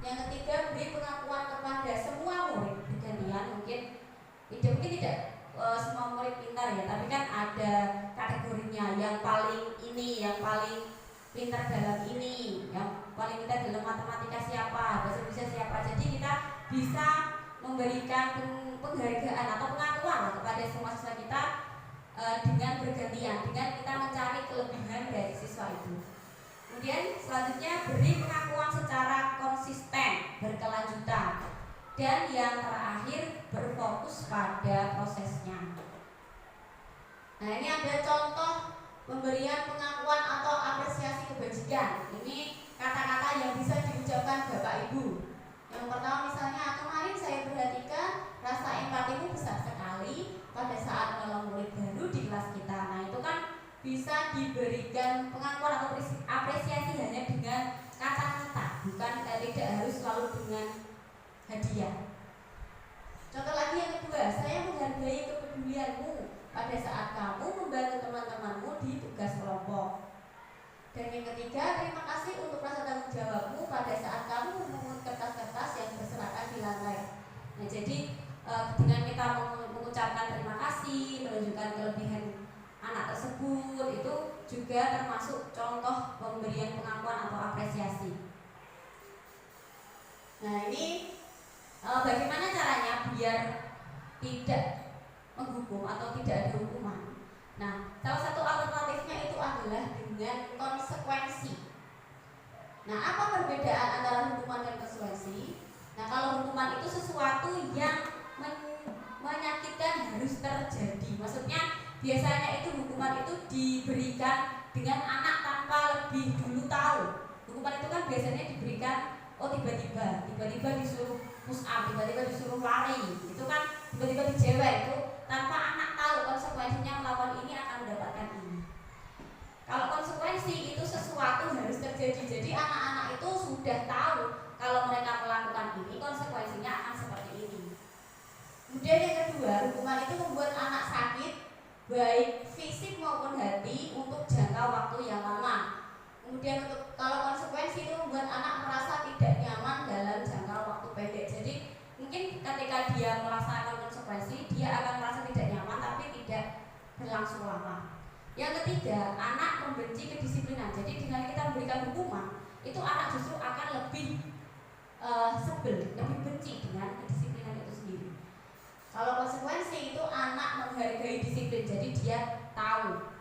Yang ketiga, beri pengakuan kepada semua murid bergantian. Mungkin tidak semua murid pintar ya, tapi kan ada kategorinya. Yang paling ini, yang paling pintar dalam ini, yang paling pintar dalam matematika siapa, bahasa Indonesia siapa. Jadi kita bisa memberikan penghargaan atau pengakuan kepada semua siswa kita dengan bergantian, dengan kita mencari kelebihan dari siswa itu. Kemudian selanjutnya, beri pengakuan secara konsisten, berkelanjutan. Dan yang terakhir, berfokus pada prosesnya. Nah, ini ada contoh pemberian pengakuan atau apresiasi kebajikan. Ini kata-kata yang bisa diucapkan Bapak Ibu. Yang pertama misalnya, kemarin saya perhatikan rasa empatimu besar sekali pada saat menolong murid baru di kelas kita. Nah, itu kan bisa diberikan pengakuan atau apresiasi hanya dengan kata-kata, bukan tidak harus selalu dengan hadiah. Contoh lagi yang kedua, saya menghargai kepedulianmu pada saat kamu membantu teman-temanmu di tugas kelompok. Dan yang ketiga, terima kasih untuk rasa tanggung jawabmu pada saat kamu memungut kertas-kertas yang berserakan di lantai. Nah, jadi dengan kita mengucapkan terima kasih, menunjukkan kelebihan anak tersebut, itu juga termasuk contoh pemberian pengakuan atau apresiasi. Nah, ini bagaimana caranya biar tidak menghukum atau tidak ada hukuman. Nah, salah satu alternatifnya itu adalah dengan konsekuensi. Nah, apa perbedaan antara hukuman dan konsekuensi? Nah, kalau hukuman itu sesuatu yang menyakitkan harus terjadi. Maksudnya biasanya itu hukuman itu diberikan dengan anak tanpa lebih dulu tahu. Hukuman itu kan biasanya diberikan tiba-tiba disuruh push up, tiba-tiba disuruh lari, itu kan tiba-tiba dijewer, itu tanpa anak tahu konsekuensinya melakukan ini akan mendapatkan ini. Kalau konsekuensi itu sesuatu harus terjadi, jadi anak-anak itu sudah tahu kalau mereka melakukan ini konsekuensinya akan seperti ini. Kemudian yang kedua, hukuman itu membuat anak sakit baik fisik maupun hati untuk jangka waktu yang lama. Kemudian kalau konsekuensi itu membuat anak merasa tidak nyaman dalam jangka waktu pendek. Jadi mungkin ketika dia melaksanakan konsekuensi, dia akan merasa tidak nyaman tapi tidak berlangsung lama. Yang ketiga, anak membenci kedisiplinan. Jadi dengan kita memberikan hukuman, itu anak justru akan lebih sebel, lebih benci dengan kedisiplinan itu sendiri. Kalau konsekuensi itu anak menghargai disiplin, jadi dia tahu.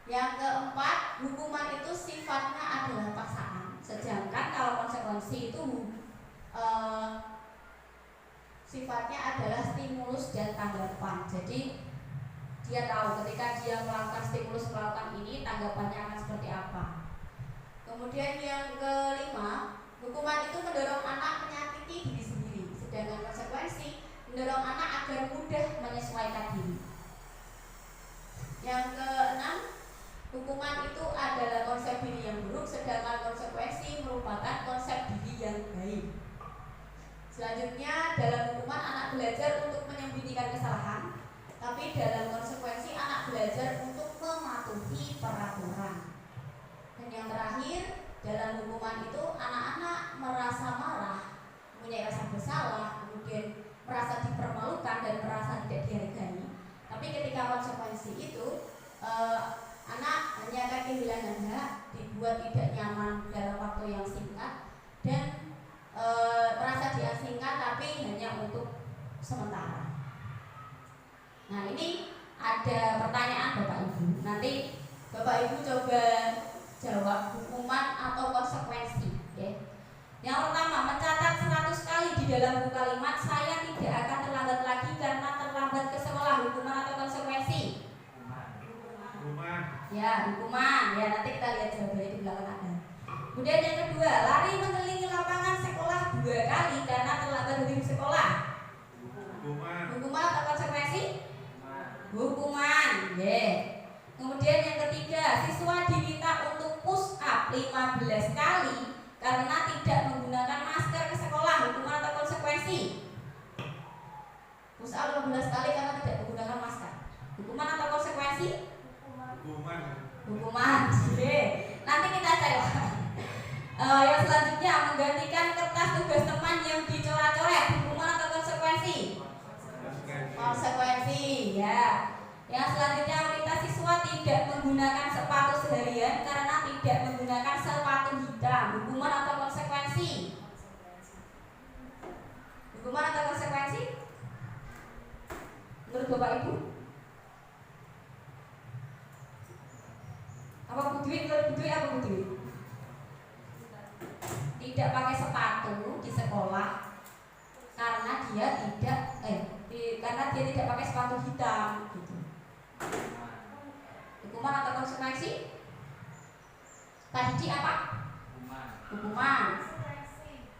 Yang keempat, hukuman itu sifatnya adalah paksaan. Sedangkan kalau konsekuensi itu sifatnya adalah stimulus dan tanggapan. Jadi dia tahu ketika dia melakukan stimulus melakukan ini, tanggapannya akan seperti apa. Kemudian yang kelima, hukuman itu mendorong anak menyakiti diri sendiri. Sedangkan konsekuensi mendorong anak agar mudah menyesuaikan diri. Yang keenam, hukuman itu adalah konsep diri yang buruk, sedangkan konsekuensi merupakan konsep diri yang baik. Selanjutnya, dalam hukuman anak belajar untuk menyembunyikan kesalahan, tapi dalam konsekuensi anak belajar untuk mematuhi peraturan. Dan yang terakhir, dalam hukuman itu anak-anak merasa marah, mempunyai rasa bersalah, kemudian merasa dipermalukan dan merasa tidak dihargai. Tapi ketika konsekuensi itu anak hanya akan kehilangan hak, dibuat tidak nyaman dalam waktu yang singkat, dan merasa diasingkan tapi hanya untuk sementara. Nah, ini ada pertanyaan Bapak Ibu. Nanti Bapak Ibu coba jawab hukuman atau konsekuensi, ya. Yang pertama, mencatat 100 kali di dalam buku kalimat saya tidak akan terlambat lagi karena terlambat ke sekolah. Hukuman atau konsekuensi? Hukuman. Ya, hukuman. Ya, nanti kita lihat jawabannya di belakang ada. Kemudian yang kedua, lari mengelilingi lapangan sekolah 2 kali karena terlambat dari sekolah. Hukuman. Hukuman atau konsekuensi? Hukuman. Yeah. Kemudian yang ketiga, siswa diminta untuk push up 15 kali karena tidak menggunakan masker ke sekolah. Hukuman atau konsekuensi? Push up 15 kali karena tidak menggunakan masker. Hukuman atau konsekuensi? Hukuman. Hukuman. Nanti kita cek. Yang selanjutnya, menggantikan kertas tugas teman yang dicoret-coret. Hukuman atau konsekuensi? Konsekuensi, ya. Yang selanjutnya, meminta siswa tidak menggunakan sepatu seharian karena tidak menggunakan sepatu hitam. Hukuman atau konsekuensi? Hukuman atau konsekuensi? Menurut Bapak Ibu? Apa Bu Dwi? Menurut Bu Dwi apa Bu Dwi? Tidak pakai sepatu di sekolah karena dia tidak pakai sepatu hitam gitu. Hukuman atau konsekuensi? Tadi apa? Hukuman.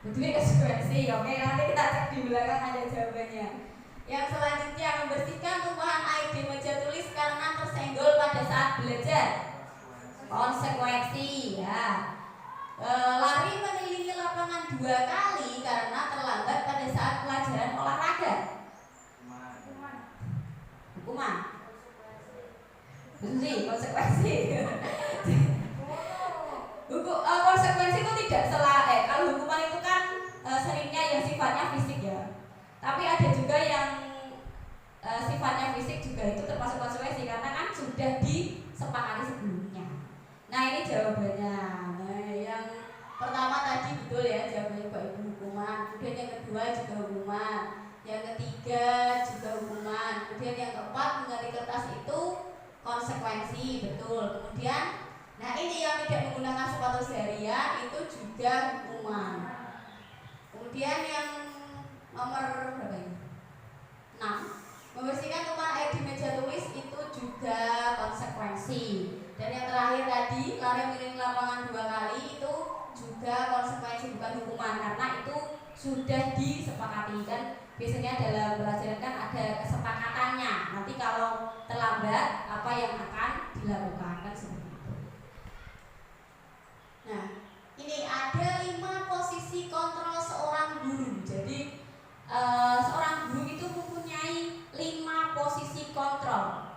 Betul, konsekuensi. Oke, nanti kita cek di belakang aja jawabannya. Yang selanjutnya, membersihkan tumpahan air di meja tulis karena tersenggol pada saat belajar. Konsekuensi ya. Lari mengelilingi lapangan 2 kali karena terlambat pada saat pelajaran olahraga. Hukuman. Betul sih, konsekuensi. Konsekuensi itu tidak kalau hukuman itu kan seringnya yang sifatnya fisik ya. Tapi ada juga yang sifatnya fisik juga itu termasuk konsekuensi karena kan sudah disepakati sebelumnya. Nah, ini jawabannya. Nah, yang pertama tadi betul ya, jawabannya Pak Ibu, hukuman. Kemudian yang kedua juga hukuman. Yang ketiga juga hukuman. Kemudian yang keempat, mengganti kertas itu konsekuensi, betul. Kemudian nah ini yang tidak menggunakan sepatu seharian itu juga hukuman. Kemudian yang nomor berapa ini? 6. Membersihkan tumpahan air di meja tulis itu juga konsekuensi. Dan yang terakhir tadi, lari mengelilingi lapangan 2 kali itu juga konsekuensi, bukan hukuman, karena itu sudah disepakati. Kan biasanya dalam pelajaran kan ada kesepakatannya. Nanti kalau terlambat apa yang akan dilakukan, kan seperti itu. Nah, ini ada 5 posisi kontrol seorang guru. Jadi seorang guru itu mempunyai 5 posisi kontrol.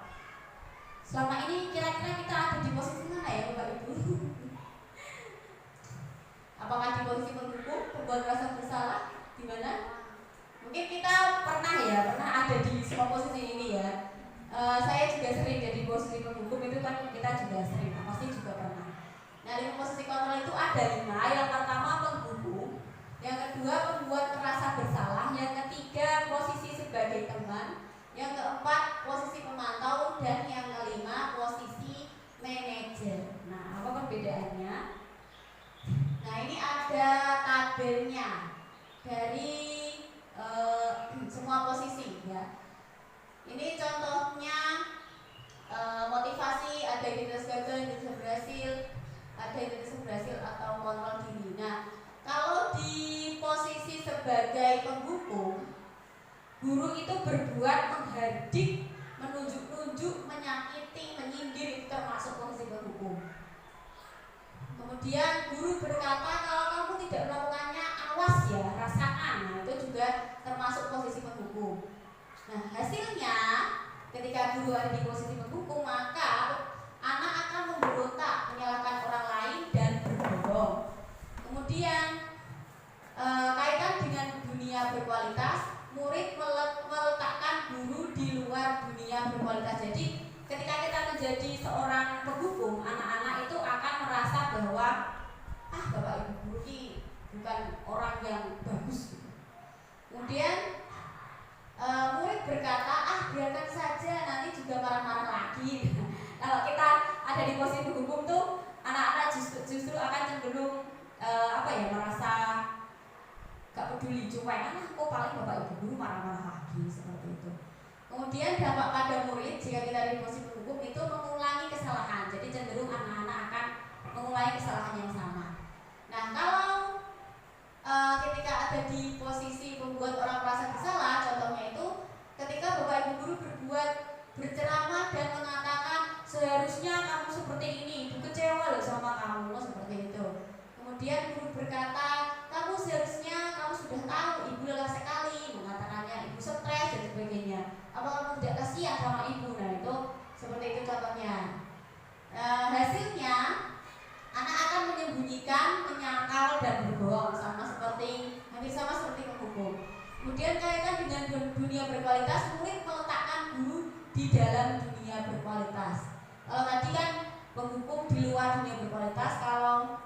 Selama ini kira-kira kita ada di posisi mana ya Bapak Ibu? Apakah di posisi penghukum, pembuat rasa bersalah, di mana? Mungkin kita pernah ada di semua posisi ini ya. Saya juga sering jadi posisi penghukum, itu kan kita juga sering, pasti juga pernah. Nah, 5 posisi kontrol itu ada 5. Yang pertama penghukum, yang kedua pembuat merasa bersalah, yang ketiga posisi sebagai teman, yang keempat posisi pemantau, dan yang kelima posisi manajer. Nah, apa perbedaannya? Nah, ini ada tabelnya dari semua posisi ya. Ini contohnya motivasi, ada identitas gagal, identitas berhasil, ada identitas berhasil atau kontrol diri. Nah, kalau di posisi sebagai penghukum, guru itu berbuat menghardik, menunjuk-nunjuk, menyakiti, menyindir, itu termasuk posisi penghukum. Kemudian guru berkata kalau kamu tidak melakukannya, awas ya, rasakan. Nah, itu juga termasuk posisi penghukum. Nah, hasilnya ketika guru ada di posisi penghukum, maka anak akan memberontak, menyalahkan orang lain dan berbohong. Kemudian kaitan dengan dunia berkualitas, murid meletakkan guru di luar dunia berkualitas. Jadi ketika kita menjadi seorang penghukum, anak-anak itu akan merasa bahwa Bapak Ibu guru ini bukan orang yang bagus. Kemudian murid berkata, biarkan saja, nanti juga marah-marah lagi. Kalau kita ada di posisi penghukum tuh, anak-anak justru akan cenderung merasa gak peduli, cuek, kok paling Bapak Ibu guru marah-marah lagi, seperti itu. Kemudian dampak pada murid jika kita di posisi penghukum itu mengulangi kesalahan. Jadi cenderung anak-anak akan mengulangi kesalahan yang sama. Nah, kalau ketika ada di posisi membuat orang merasa bersalah, contohnya itu ketika Bapak Ibu guru berceramah dan mengatakan seharusnya kamu seperti ini, Ibu kecewa loh sama kamu, seperti itu. Kemudian guru berkata, kamu seharusnya kamu sudah tahu Ibu lelah sekali, mengatakannya Ibu stres dan sebagainya. Apa kamu tidak kasihan sama Ibu? Nah, itu seperti itu contohnya. Hasilnya anak akan menyembunyikan, menyangkal dan berbohong, hampir sama seperti penghukum. Kemudian kaitan dengan dunia berkualitas, murid meletakkan guru di dalam dunia berkualitas. Kalau tadi kan penghukum di luar dunia berkualitas, kalau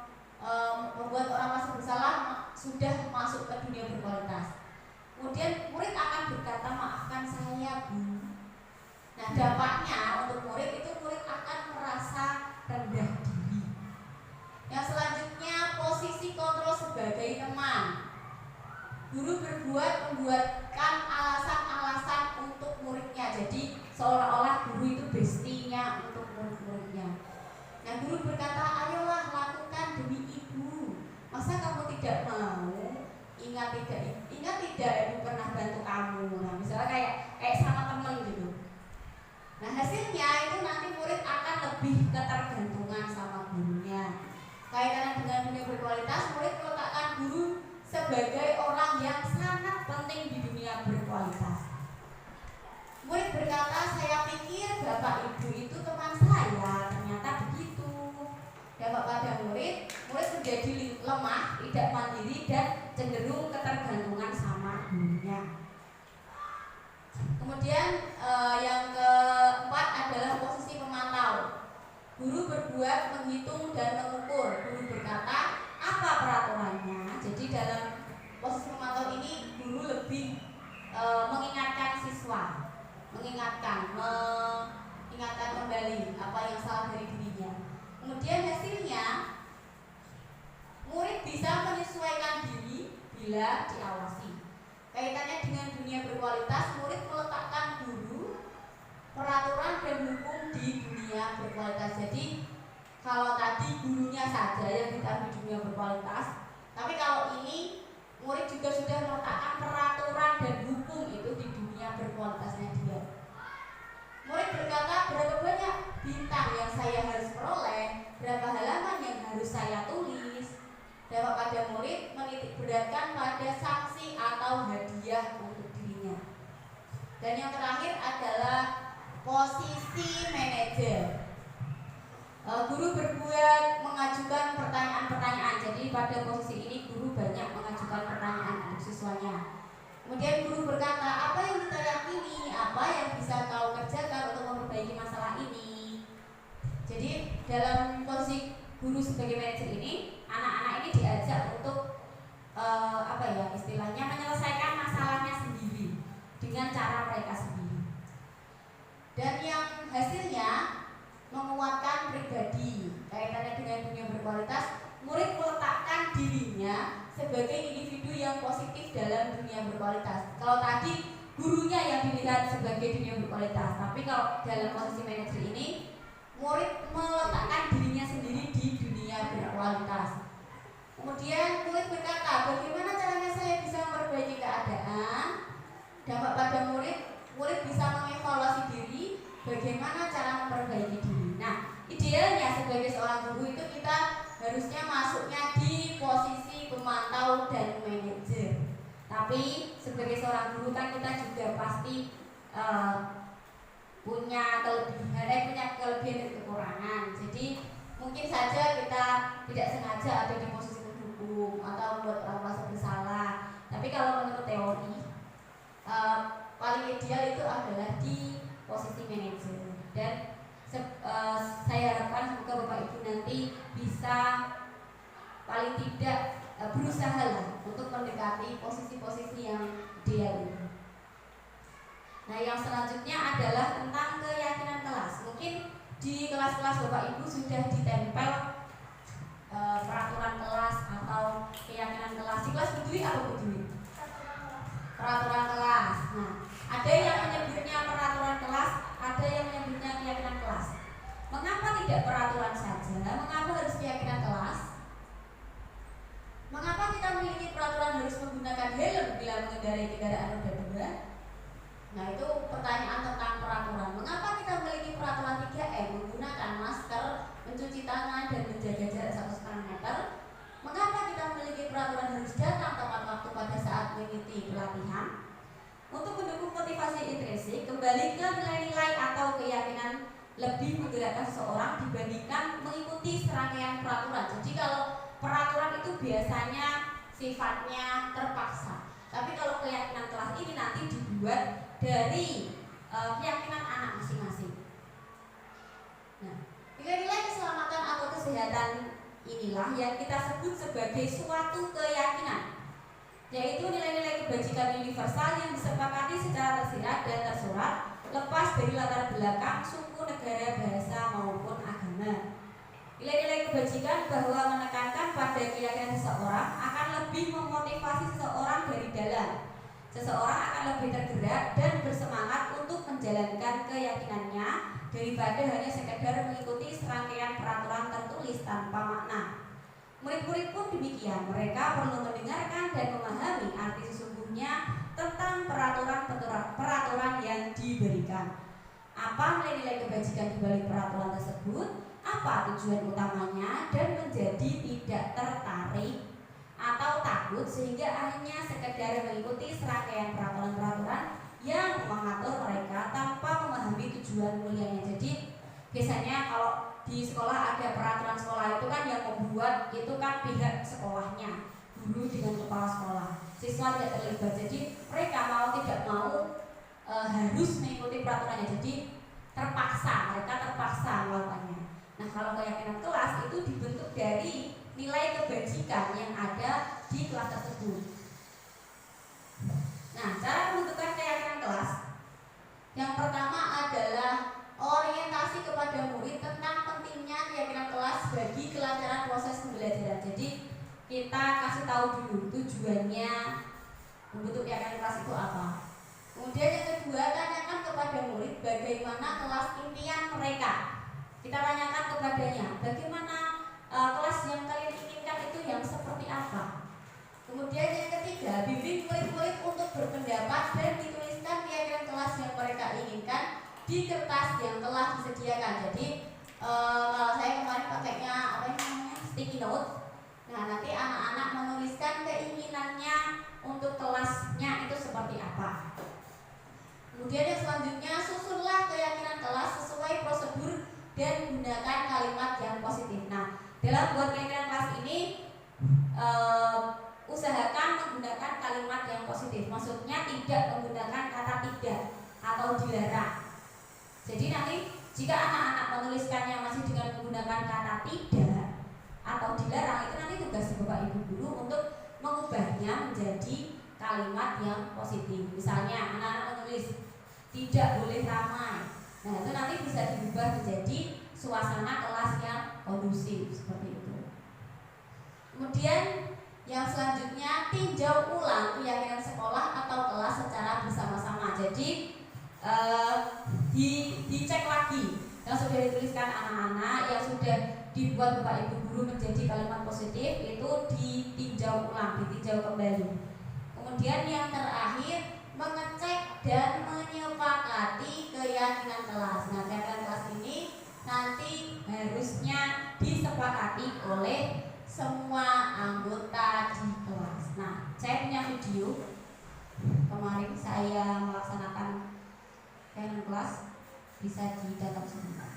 membuat orang merasa bersalah sudah masuk ke dunia berkualitas. Kemudian murid akan berkata, maafkan saya Bu. Nah, dampaknya untuk murid itu murid akan merasa rendah diri. Yang selanjutnya posisi kontrol sebagai teman. guru membuatkan alasan-alasan untuk muridnya. Jadi seolah-olah guru itu bestinya untuk murid-muridnya. Nah, guru berkata, ayolah lakukan demi ibu. Masa kamu tidak mau? Ingat tidak ibu pernah bantu kamu. Nah, misalnya kayak sama temen gitu. Nah, hasilnya itu nanti murid akan lebih ketergantungan sama gurunya. Kaitannya dengan dunia berkualitas, murid meletakkan guru sebagai orang yang sangat penting di dunia berkualitas. Murid berkata, saya pikir bapak ibu itu teman saya, ternyata begitu. Dampak pada murid menjadi lemah, tidak mandiri dan cenderung ketergantungan sama gurunya. Kemudian yang keempat adalah posisi pemantau. Guru berbuat menghitung dan mengukur. Guru berkata, apa peraturannya? Jadi dalam posisi pemantau ini guru lebih mengingatkan siswa, mengingatkan kembali apa yang salah dari dirinya. Kemudian hasilnya murid bisa menyesuaikan diri bila diawasi. Kaitannya dengan dunia berkualitas, murid meletakkan guru, peraturan dan hukum di dunia berkualitas. Jadi kalau tadi gurunya saja yang ditaruh di dunia berkualitas, tapi kalau ini murid juga sudah meletakkan peraturan dan hukum itu di dunia berkualitasnya dia. Murid berkata, berapa banyak bintang yang saya harus peroleh, berapa halaman yang harus saya tulis. Dapat pada murid menitik beratkan pada sanksi atau hadiah untuk dirinya. Dan yang terakhir adalah posisi manajer. Guru berbuat mengajukan pertanyaan-pertanyaan. Jadi pada posisi ini guru banyak mengajukan pertanyaan untuk siswanya. Kemudian guru berkata, apa yang kita yakini, apa yang bisa kau kerjakan untuk memperbaiki masalah ini. Jadi dalam posisi guru sebagai manajer ini, anak-anak ini diajak untuk istilahnya menyelesaikan masalahnya sendiri dengan cara mereka sendiri. Dan yang hasilnya menguatkan pribadi. Kaitannya dengan dunia berkualitas, murid meletakkan dirinya sebagai individu yang positif dalam dunia berkualitas. Kalau tadi gurunya yang dilihat sebagai dunia berkualitas, tapi kalau dalam posisi manajer ini, murid meletakkan dirinya sendiri di dunia berkualitas. Kemudian murid berkata, bagaimana caranya saya bisa memperbaiki keadaan? Dampak pada murid bisa mengevaluasi diri, bagaimana cara memperbaiki diri. Nah, idealnya sebagai seorang guru itu kita harusnya masuknya di posisi pemantau dan manajer. Tapi sebagai seorang guru kan kita juga pasti punya kelebihan dan kekurangan. Jadi mungkin saja kita tidak sengaja ada di posisi pendukung atau membuat orang merasa bersalah. Tapi kalau menurut teori paling ideal itu adalah di posisi manajer. Dan saya harapkan semoga Bapak Ibu nanti bisa paling tidak berusaha lah untuk mendekati posisi-posisi yang ideal ini. Nah, yang selanjutnya adalah tentang keyakinan kelas. Mungkin di kelas-kelas Bapak Ibu sudah ditempel peraturan kelas atau keyakinan kelas. Di kelas berdiri apa berdiri? Peraturan kelas. Nah, ada yang menyebutnya peraturan kelas, ada yang menyebutnya keyakinan kelas. Mengapa tidak peraturan saja? Mengapa harus keyakinan kelas? Mengapa kita memiliki peraturan harus menggunakan helm bila mengendarai kendaraan roda 2? Nah, itu pertanyaan tentang peraturan. Mengapa kita memiliki peraturan 3M, menggunakan masker, mencuci tangan, dan menjaga jarak 1,5 meter? Mengapa kita memiliki peraturan harus datang tepat waktu pada saat mengikuti pelatihan? Untuk mendukung motivasi intrinsik, kembali ke nilai-nilai atau keyakinan lebih menggerakkan seseorang dibandingkan mengikuti serangkaian peraturan. Jadi kalau peraturan itu biasanya sifatnya terpaksa, tapi kalau keyakinan kelas ini nanti dibuat dari keyakinan anak masing-masing. Nah, nilai-nilai keselamatan atau kesehatan inilah yang kita sebut sebagai suatu keyakinan, yaitu nilai-nilai kebajikan universal yang disepakati secara tersirat dan tersurat, lepas dari latar belakang, suku, negara, bahasa maupun agama. Nilai-nilai kebajikan bahwa menekankan pada keyakinan seseorang akan lebih memotivasi seseorang dari dalam Seseorang akan lebih tergerak dan bersemangat untuk menjalankan keyakinannya daripada hanya sekedar mengikuti serangkaian peraturan tertulis tanpa makna. Murid-murid pun demikian, mereka perlu mendengarkan dan memahami arti sesungguhnya tentang peraturan yang diberikan. Apa nilai-nilai kebajikan di balik peraturan tersebut? Apa tujuan utamanya, dan menjadi tidak tertarik atau takut sehingga hanya sekedar mengikuti serangkaian peraturan-peraturan yang mengatur mereka tanpa memahami tujuan mulianya. Jadi biasanya kalau di sekolah ada peraturan sekolah itu kan yang membuat itu kan pihak sekolahnya, guru dengan kepala sekolah, siswa tidak terlibat. Jadi mereka mau tidak mau harus mengikuti peraturannya. Jadi mereka terpaksa melakukannya. Nah, kalau keyakinan kelas itu dibentuk dari nilai kebajikan yang ada di kelas tersebut. Nah, cara menentukan keyakinan kelas yang pertama adalah orientasi kepada murid tentang pentingnya keyakinan kelas bagi kelancaran proses pembelajaran. Jadi kita kasih tahu dulu tujuannya membentuk keyakinan kelas itu apa. Kemudian yang kedua, tanyakan kepada murid bagaimana kelas impian mereka. Kita tanyakan kepadanya bagaimana kelas yang kalian inginkan itu yang seperti apa. Kemudian yang ketiga, bimbing murid-murid untuk berpendapat dan dituliskan keyakinan kelas yang mereka inginkan di kertas yang telah disediakan. Jadi kalau saya kemarin pakainya sticky note. Nah, nanti anak-anak menuliskan keinginannya untuk kelasnya itu seperti apa. Kemudian yang selanjutnya, susunlah keyakinan kelas sesuai prosedur dan gunakan kalimat yang positif. Nah, dalam buat keyakinan kelas ini usahakan menggunakan kalimat yang positif. Maksudnya tidak menggunakan kata tidak atau dilarang. Jadi nanti jika anak-anak menuliskannya masih dengan menggunakan kata tidak atau dilarang, itu nanti tugas Bapak Ibu guru untuk mengubahnya menjadi kalimat yang positif. Misalnya anak-anak menulis tidak boleh ramai. Nah, itu nanti bisa diubah menjadi suasana kelas yang kondusif seperti itu. Kemudian yang selanjutnya, tinjau ulang keyakinan sekolah atau kelas secara bersama-sama. Jadi dicek lagi yang sudah dituliskan anak-anak, yang sudah dibuat Bapak Ibu guru menjadi kalimat positif, itu ditinjau ulang, ditinjau kembali. Kemudian yang terakhir, mengecek dan menyepakati keyakinan kelas. Nah, keyakinan kelas ini nanti harusnya disepakati oleh semua anggota di kelas. Nah, saya punya video kemarin saya melaksanakan keyakinan kelas, bisa didapat sebentar.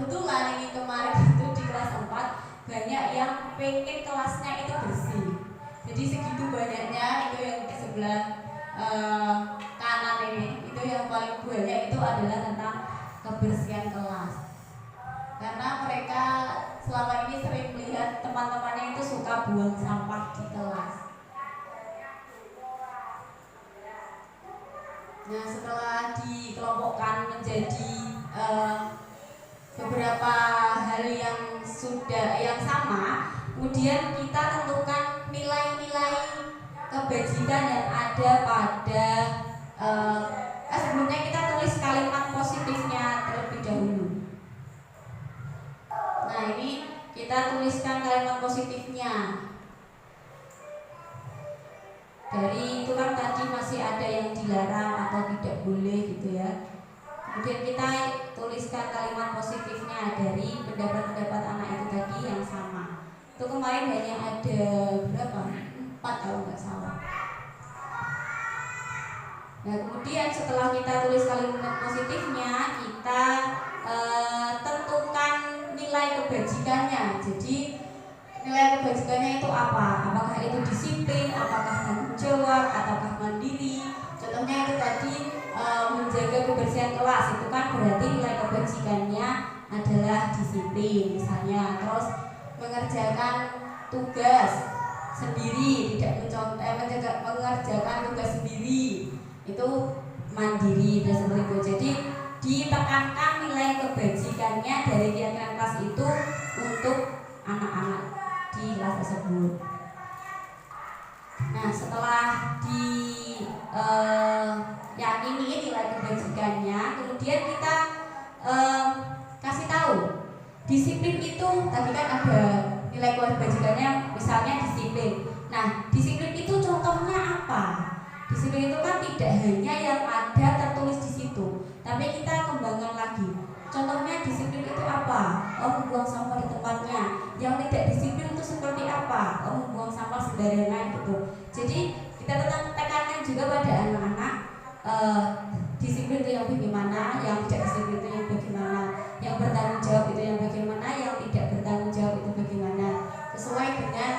kebetulan ini kemarin itu di kelas 4 banyak yang pengen kelasnya itu bersih. Jadi segitu banyaknya itu yang di sebelah kanan ini itu yang paling banyak itu adalah tentang kebersihan kelas. Karena mereka selama ini sering melihat teman-temannya itu suka buang sampah di kelas. Nah, setelah dikelompokkan menjadi beberapa hal yang sama, kemudian kita tentukan nilai-nilai kebajikan yang ada pada sebelumnya kita tulis kalimat positifnya terlebih dahulu. Nah, ini kita tuliskan kalimat positifnya. Dari itu kan tadi masih ada yang dilarang atau tidak boleh gitu ya. Kemudian kita tuliskan kalimat positifnya dari pendapat-pendapat anak itu tadi yang sama. Itu kemarin hanya ada berapa? 4 kalau nggak salah. Nah, kemudian setelah kita tulis kalimat positifnya, kita tentukan nilai kebajikannya. Jadi nilai kebajikannya itu apa? Apakah itu disiplin, apakah tanggung jawab, ataukah mandiri? Contohnya itu tadi menjaga kebersihan kelas, itu kan berarti nilai kebajikannya adalah disiplin misalnya. Terus mengerjakan tugas sendiri, tidak mengerjakan tugas sendiri, itu mandiri dan seperti itu. Jadi ditekankan nilai kebajikannya dari keyakinan kelas itu untuk anak-anak di kelas tersebut. Nah, setelah yakini nilai kebajikannya, kemudian kita kasih tahu disiplin itu tadi kan ada nilai kebajikannya, misalnya disiplin. Nah, disiplin itu contohnya apa? Disiplin itu kan tidak hanya yang ada tertulis di situ, tapi kita kembangkan lagi. Contohnya disiplin itu apa? Oh, membuang sampah di tempatnya. Yang tidak disiplin itu seperti apa? Oh, membuang sampah sembarangan gitu. Jadi kita tekankan juga pada anak-anak disiplin itu yang bagaimana, yang tidak disiplin itu yang bagaimana, yang bertanggung jawab itu yang bagaimana, yang tidak bertanggung jawab itu bagaimana, sesuai dengan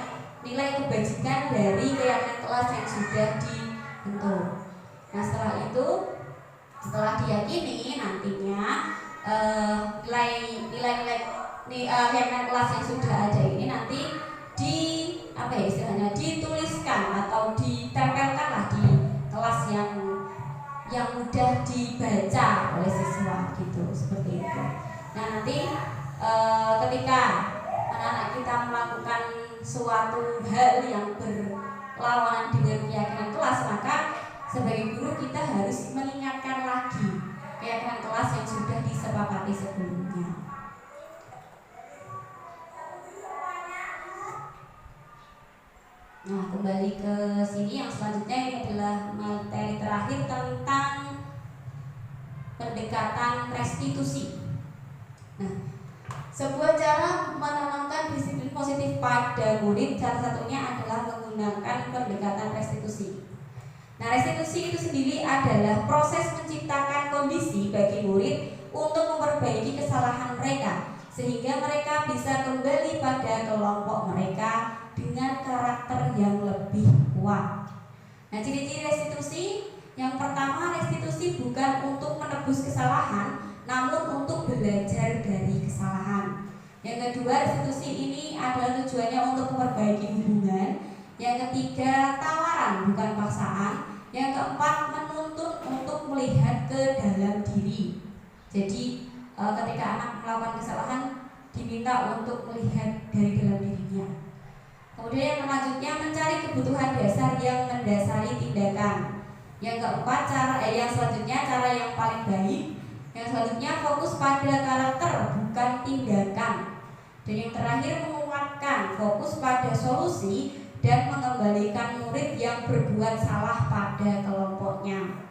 nilai kebajikan dari keyakinan kelas yang sudah dibentuk. Nah, setelah diyakini nantinya nilai keyakinan kelas yang sudah ada ini nanti dituliskan atau ditempelkanlah di kelas yang mudah dibaca oleh siswa gitu, seperti itu. Nah, nanti ketika anak-anak kita melakukan suatu hal yang berlawanan dengan keyakinan kelas, maka sebagai guru kita harus mengingatkan lagi keyakinan kelas yang sudah disepakati sebelumnya. Nah, kembali ke sini, yang selanjutnya ini adalah materi terakhir tentang pendekatan restitusi. Nah, sebuah cara menanamkan disiplin positif pada murid salah satunya adalah menggunakan pendekatan restitusi. Nah, restitusi itu sendiri adalah proses menciptakan kondisi bagi murid untuk memperbaiki kesalahan mereka sehingga mereka bisa kembali pada kelompok mereka dengan karakter yang lebih kuat. Nah, ciri-ciri restitusi yang pertama, restitusi bukan untuk menebus kesalahan, namun untuk belajar dari kesalahan. Yang kedua, restitusi ini adalah tujuannya untuk memperbaiki hubungan. Yang ketiga, tawaran bukan paksaan. Yang keempat, menuntut untuk melihat ke dalam diri. Jadi ketika anak melakukan kesalahan, diminta untuk melihat dari dalam dirinya. Kemudian yang selanjutnya, mencari kebutuhan dasar yang mendasari tindakan. Yang keempat, yang selanjutnya cara yang paling baik. Yang selanjutnya, fokus pada karakter bukan tindakan. Dan yang terakhir, menguatkan fokus pada solusi dan mengembalikan murid yang berbuat salah pada kelompoknya.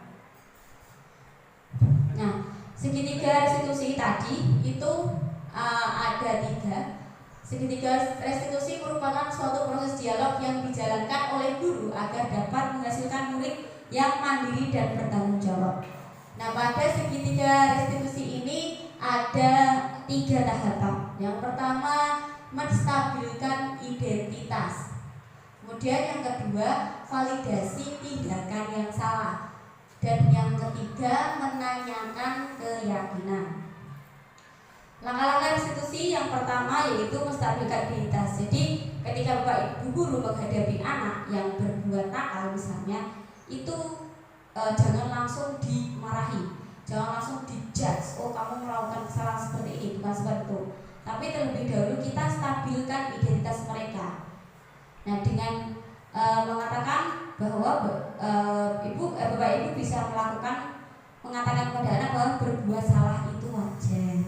Nah, segitiga restitusi tadi itu ada 3. Segitiga restitusi merupakan suatu proses dialog yang dijalankan oleh guru agar dapat menghasilkan murid yang mandiri dan bertanggung jawab. Nah, pada segitiga restitusi ini ada 3 tahapan. Yang pertama, menstabilkan identitas. Kemudian yang kedua, validasi tindakan yang salah. Dan yang ketiga, menanyakan keyakinan. Langkah-langkah restitusi yang pertama yaitu menstabilkan identitas. Jadi ketika Bapak Ibu guru menghadapi anak yang berbuat nakal misalnya, itu jangan langsung dimarahi, jangan langsung dijudge. Oh, kamu melakukan kesalahan seperti ini, bukan seperti itu. Tapi terlebih dahulu kita stabilkan identitas mereka. Nah, dengan mengatakan bahwa Bapak Ibu bisa mengatakan kepada anak bahwa berbuat salah itu wajar.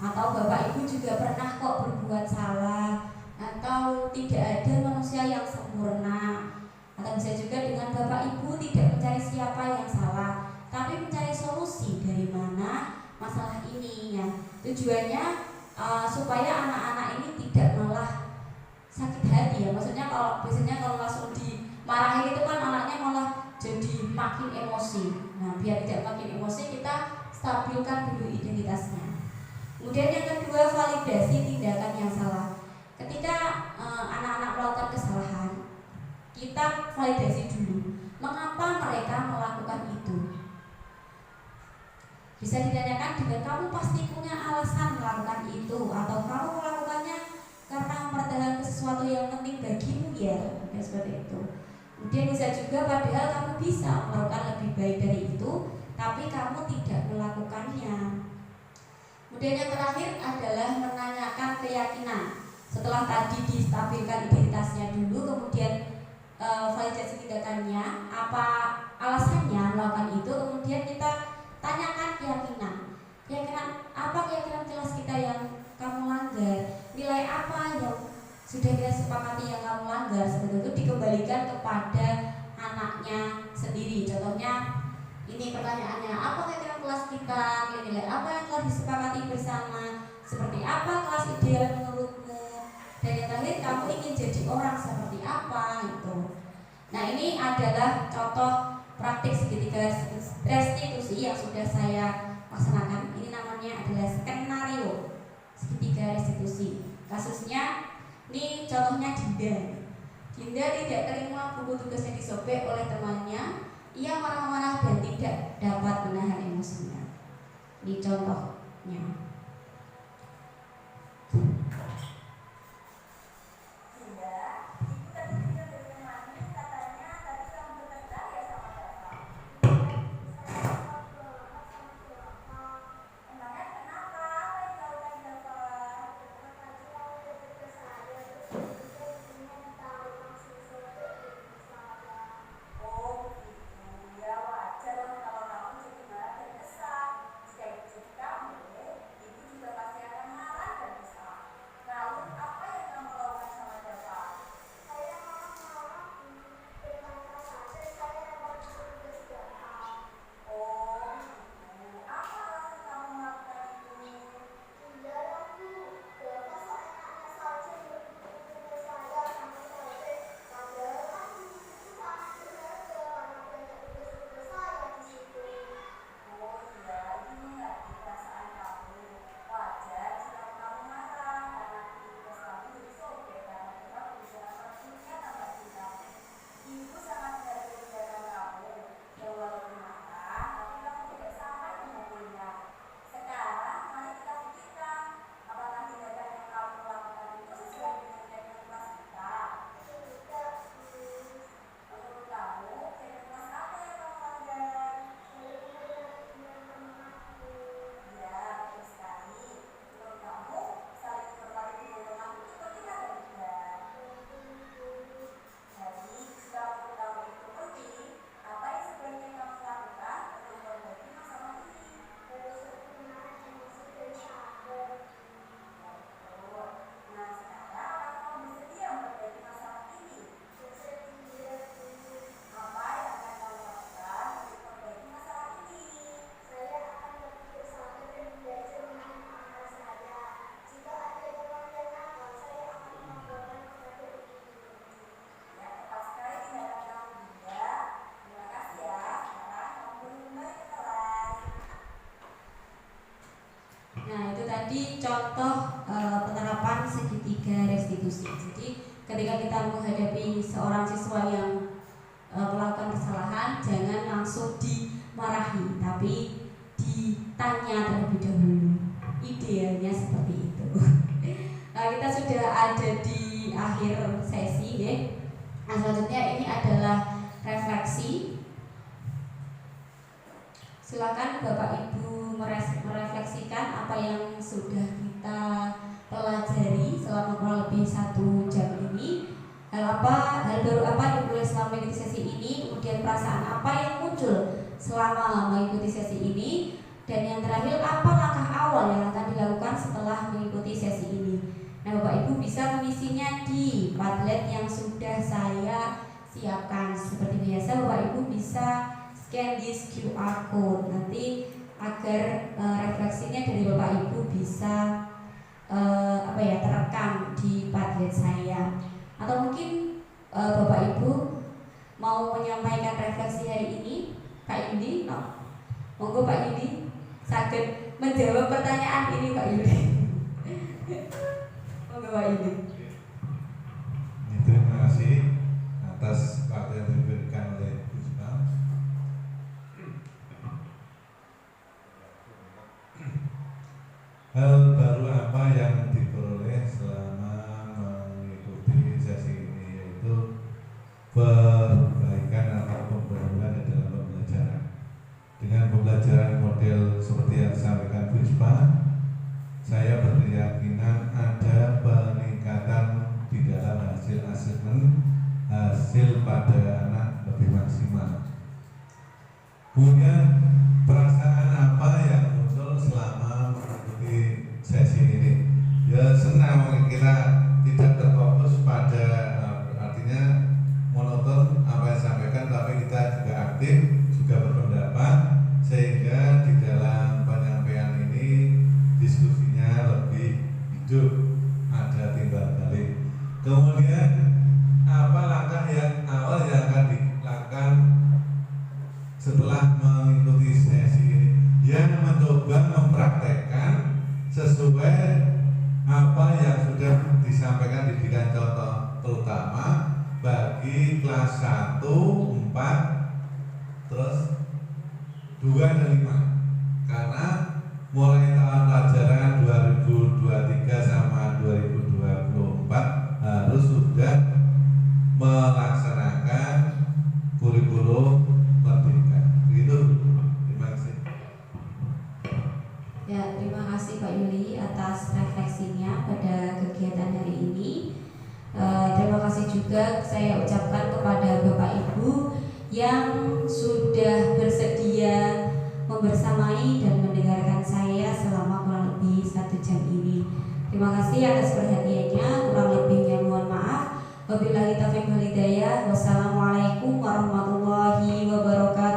Atau Bapak Ibu juga pernah kok berbuat salah, atau tidak ada manusia yang sempurna. Atau bisa juga dengan Bapak Ibu tidak mencari siapa yang salah, tapi mencari solusi dari mana masalah ini ya. Tujuannya supaya anak-anak ini tidak malah sakit hati ya. Maksudnya biasanya kalau langsung dimarahi itu kan anaknya malah jadi makin emosi. Nah, biar tidak makin emosi, kita stabilkan dulu identitasnya. Kemudian yang kedua, validasi tindakan yang salah. Ketika anak-anak melakukan kesalahan, kita validasi dulu mengapa mereka melakukan itu. Bisa ditanyakan dengan, kamu pasti punya alasan melakukan itu, atau kamu melakukannya karena mempertahankan sesuatu yang penting bagimu ya, seperti itu. Kemudian bisa juga padahal kamu bisa melakukan lebih baik dari itu, tapi kamu tidak melakukannya. Kemudian yang terakhir adalah menanyakan keyakinan. Setelah tadi distabilkan identitasnya dulu, kemudian validasi tindakannya, apa alasannya melakukan itu, kemudian kita tanyakan keyakinan. Keyakinan kelas kita yang kamu langgar, nilai apa yang sudah kita sepakati yang kamu langgar, seperti itu dikembalikan kepada anaknya sendiri. Contohnya ini pertanyaannya, apa keyakinan kelas kita, nilai apa yang telah disepakati bersama, seperti apa kelas ideal menurutmu, dan yang terakhir, kamu ingin jadi orang seperti apa gitu. Nah, ini adalah contoh praktik segitiga restitusi yang sudah saya laksanakan. Ini namanya adalah skenario segitiga restitusi. Kasusnya ini contohnya Dinda tidak terima buku tugasnya disobek oleh temannya. Ia marah-marah dan tidak dapat menahan emosinya. Ini contohnya. contoh penerapan segitiga restitusi. Jadi ketika kita menghadapi seorang siswa yang melakukan kesalahan, jangan langsung dimarahi, tapi ditanya terlebih dahulu. Idealnya seperti itu. Nah, kita sudah ada di akhir sesi, ya. Nah, selanjutnya ini adalah refleksi. Silakan Bapak Ibu merefleksikan apa yang sudah kita pelajari selama kurang lebih 1 jam ini. Hal baru apa yang boleh selama mengikuti sesi ini, kemudian perasaan apa yang muncul selama mengikuti sesi ini, dan yang terakhir apa langkah awal yang akan dilakukan setelah mengikuti sesi ini. Nah, Bapak Ibu bisa mengisinya di Padlet yang sudah saya siapkan. Seperti biasa, Bapak Ibu bisa scan this QR code nanti agar refleksinya dari Bapak Ibu bisa terekam di Padlet saya. Atau mungkin Bapak Ibu mau menyampaikan refleksi hari ini, Pak Yudi, monggo Pak Yudi saged menjawab pertanyaan ini, Pak Yudi. Monggo Pak Yudi. Terima kasih atas waktu yang diberikan oleh Bu Isma. Hal baru apa yang diperoleh selama mengikuti sesi ini, yaitu perbaikan atau pembaruan dalam pembelajaran. Dengan pembelajaran model seperti yang disampaikan Bu Isma, saya berkeyakinan ada peningkatan di dalam hasil asesmen, hasil pada anak lebih maksimal. Kemudian perasaan apa yang muncul selama mengikuti sesi ini? Ya senang, kita tidak terfokus pada artinya monoton apa yang disampaikan, tapi kita juga aktif, juga berpendapat, sehingga di dalam penyampaian ini diskusinya lebih hidup, ada timbal balik. Kemudian apa langkah yang awal yang akan dilakukan setelah mengikuti sesi ini? Yang mencoba mempraktekkan sesuai apa yang sudah disampaikan didikan contoh, terutama bagi kelas 1, 4, terus 2 dan 5. Karena mulai tahun pelajaran 2023 sama 2024 harus sudah melaksanakan kurikulum merdeka. Begitu. Terima kasih. Ya, terima kasih Pak Yuli atas refleksinya pada kegiatan hari ini. Terima kasih juga saya ucapkan kepada Bapak Ibu yang sudah bersedia membersamai dan mendengarkan saya selama kurang lebih 1 jam ini. Terima kasih atas perhatiannya. Kurang lebihnya mohon maaf. Wabillahi taufiq wal hidayah. Wassalamualaikum warahmatullahi wabarakatuh.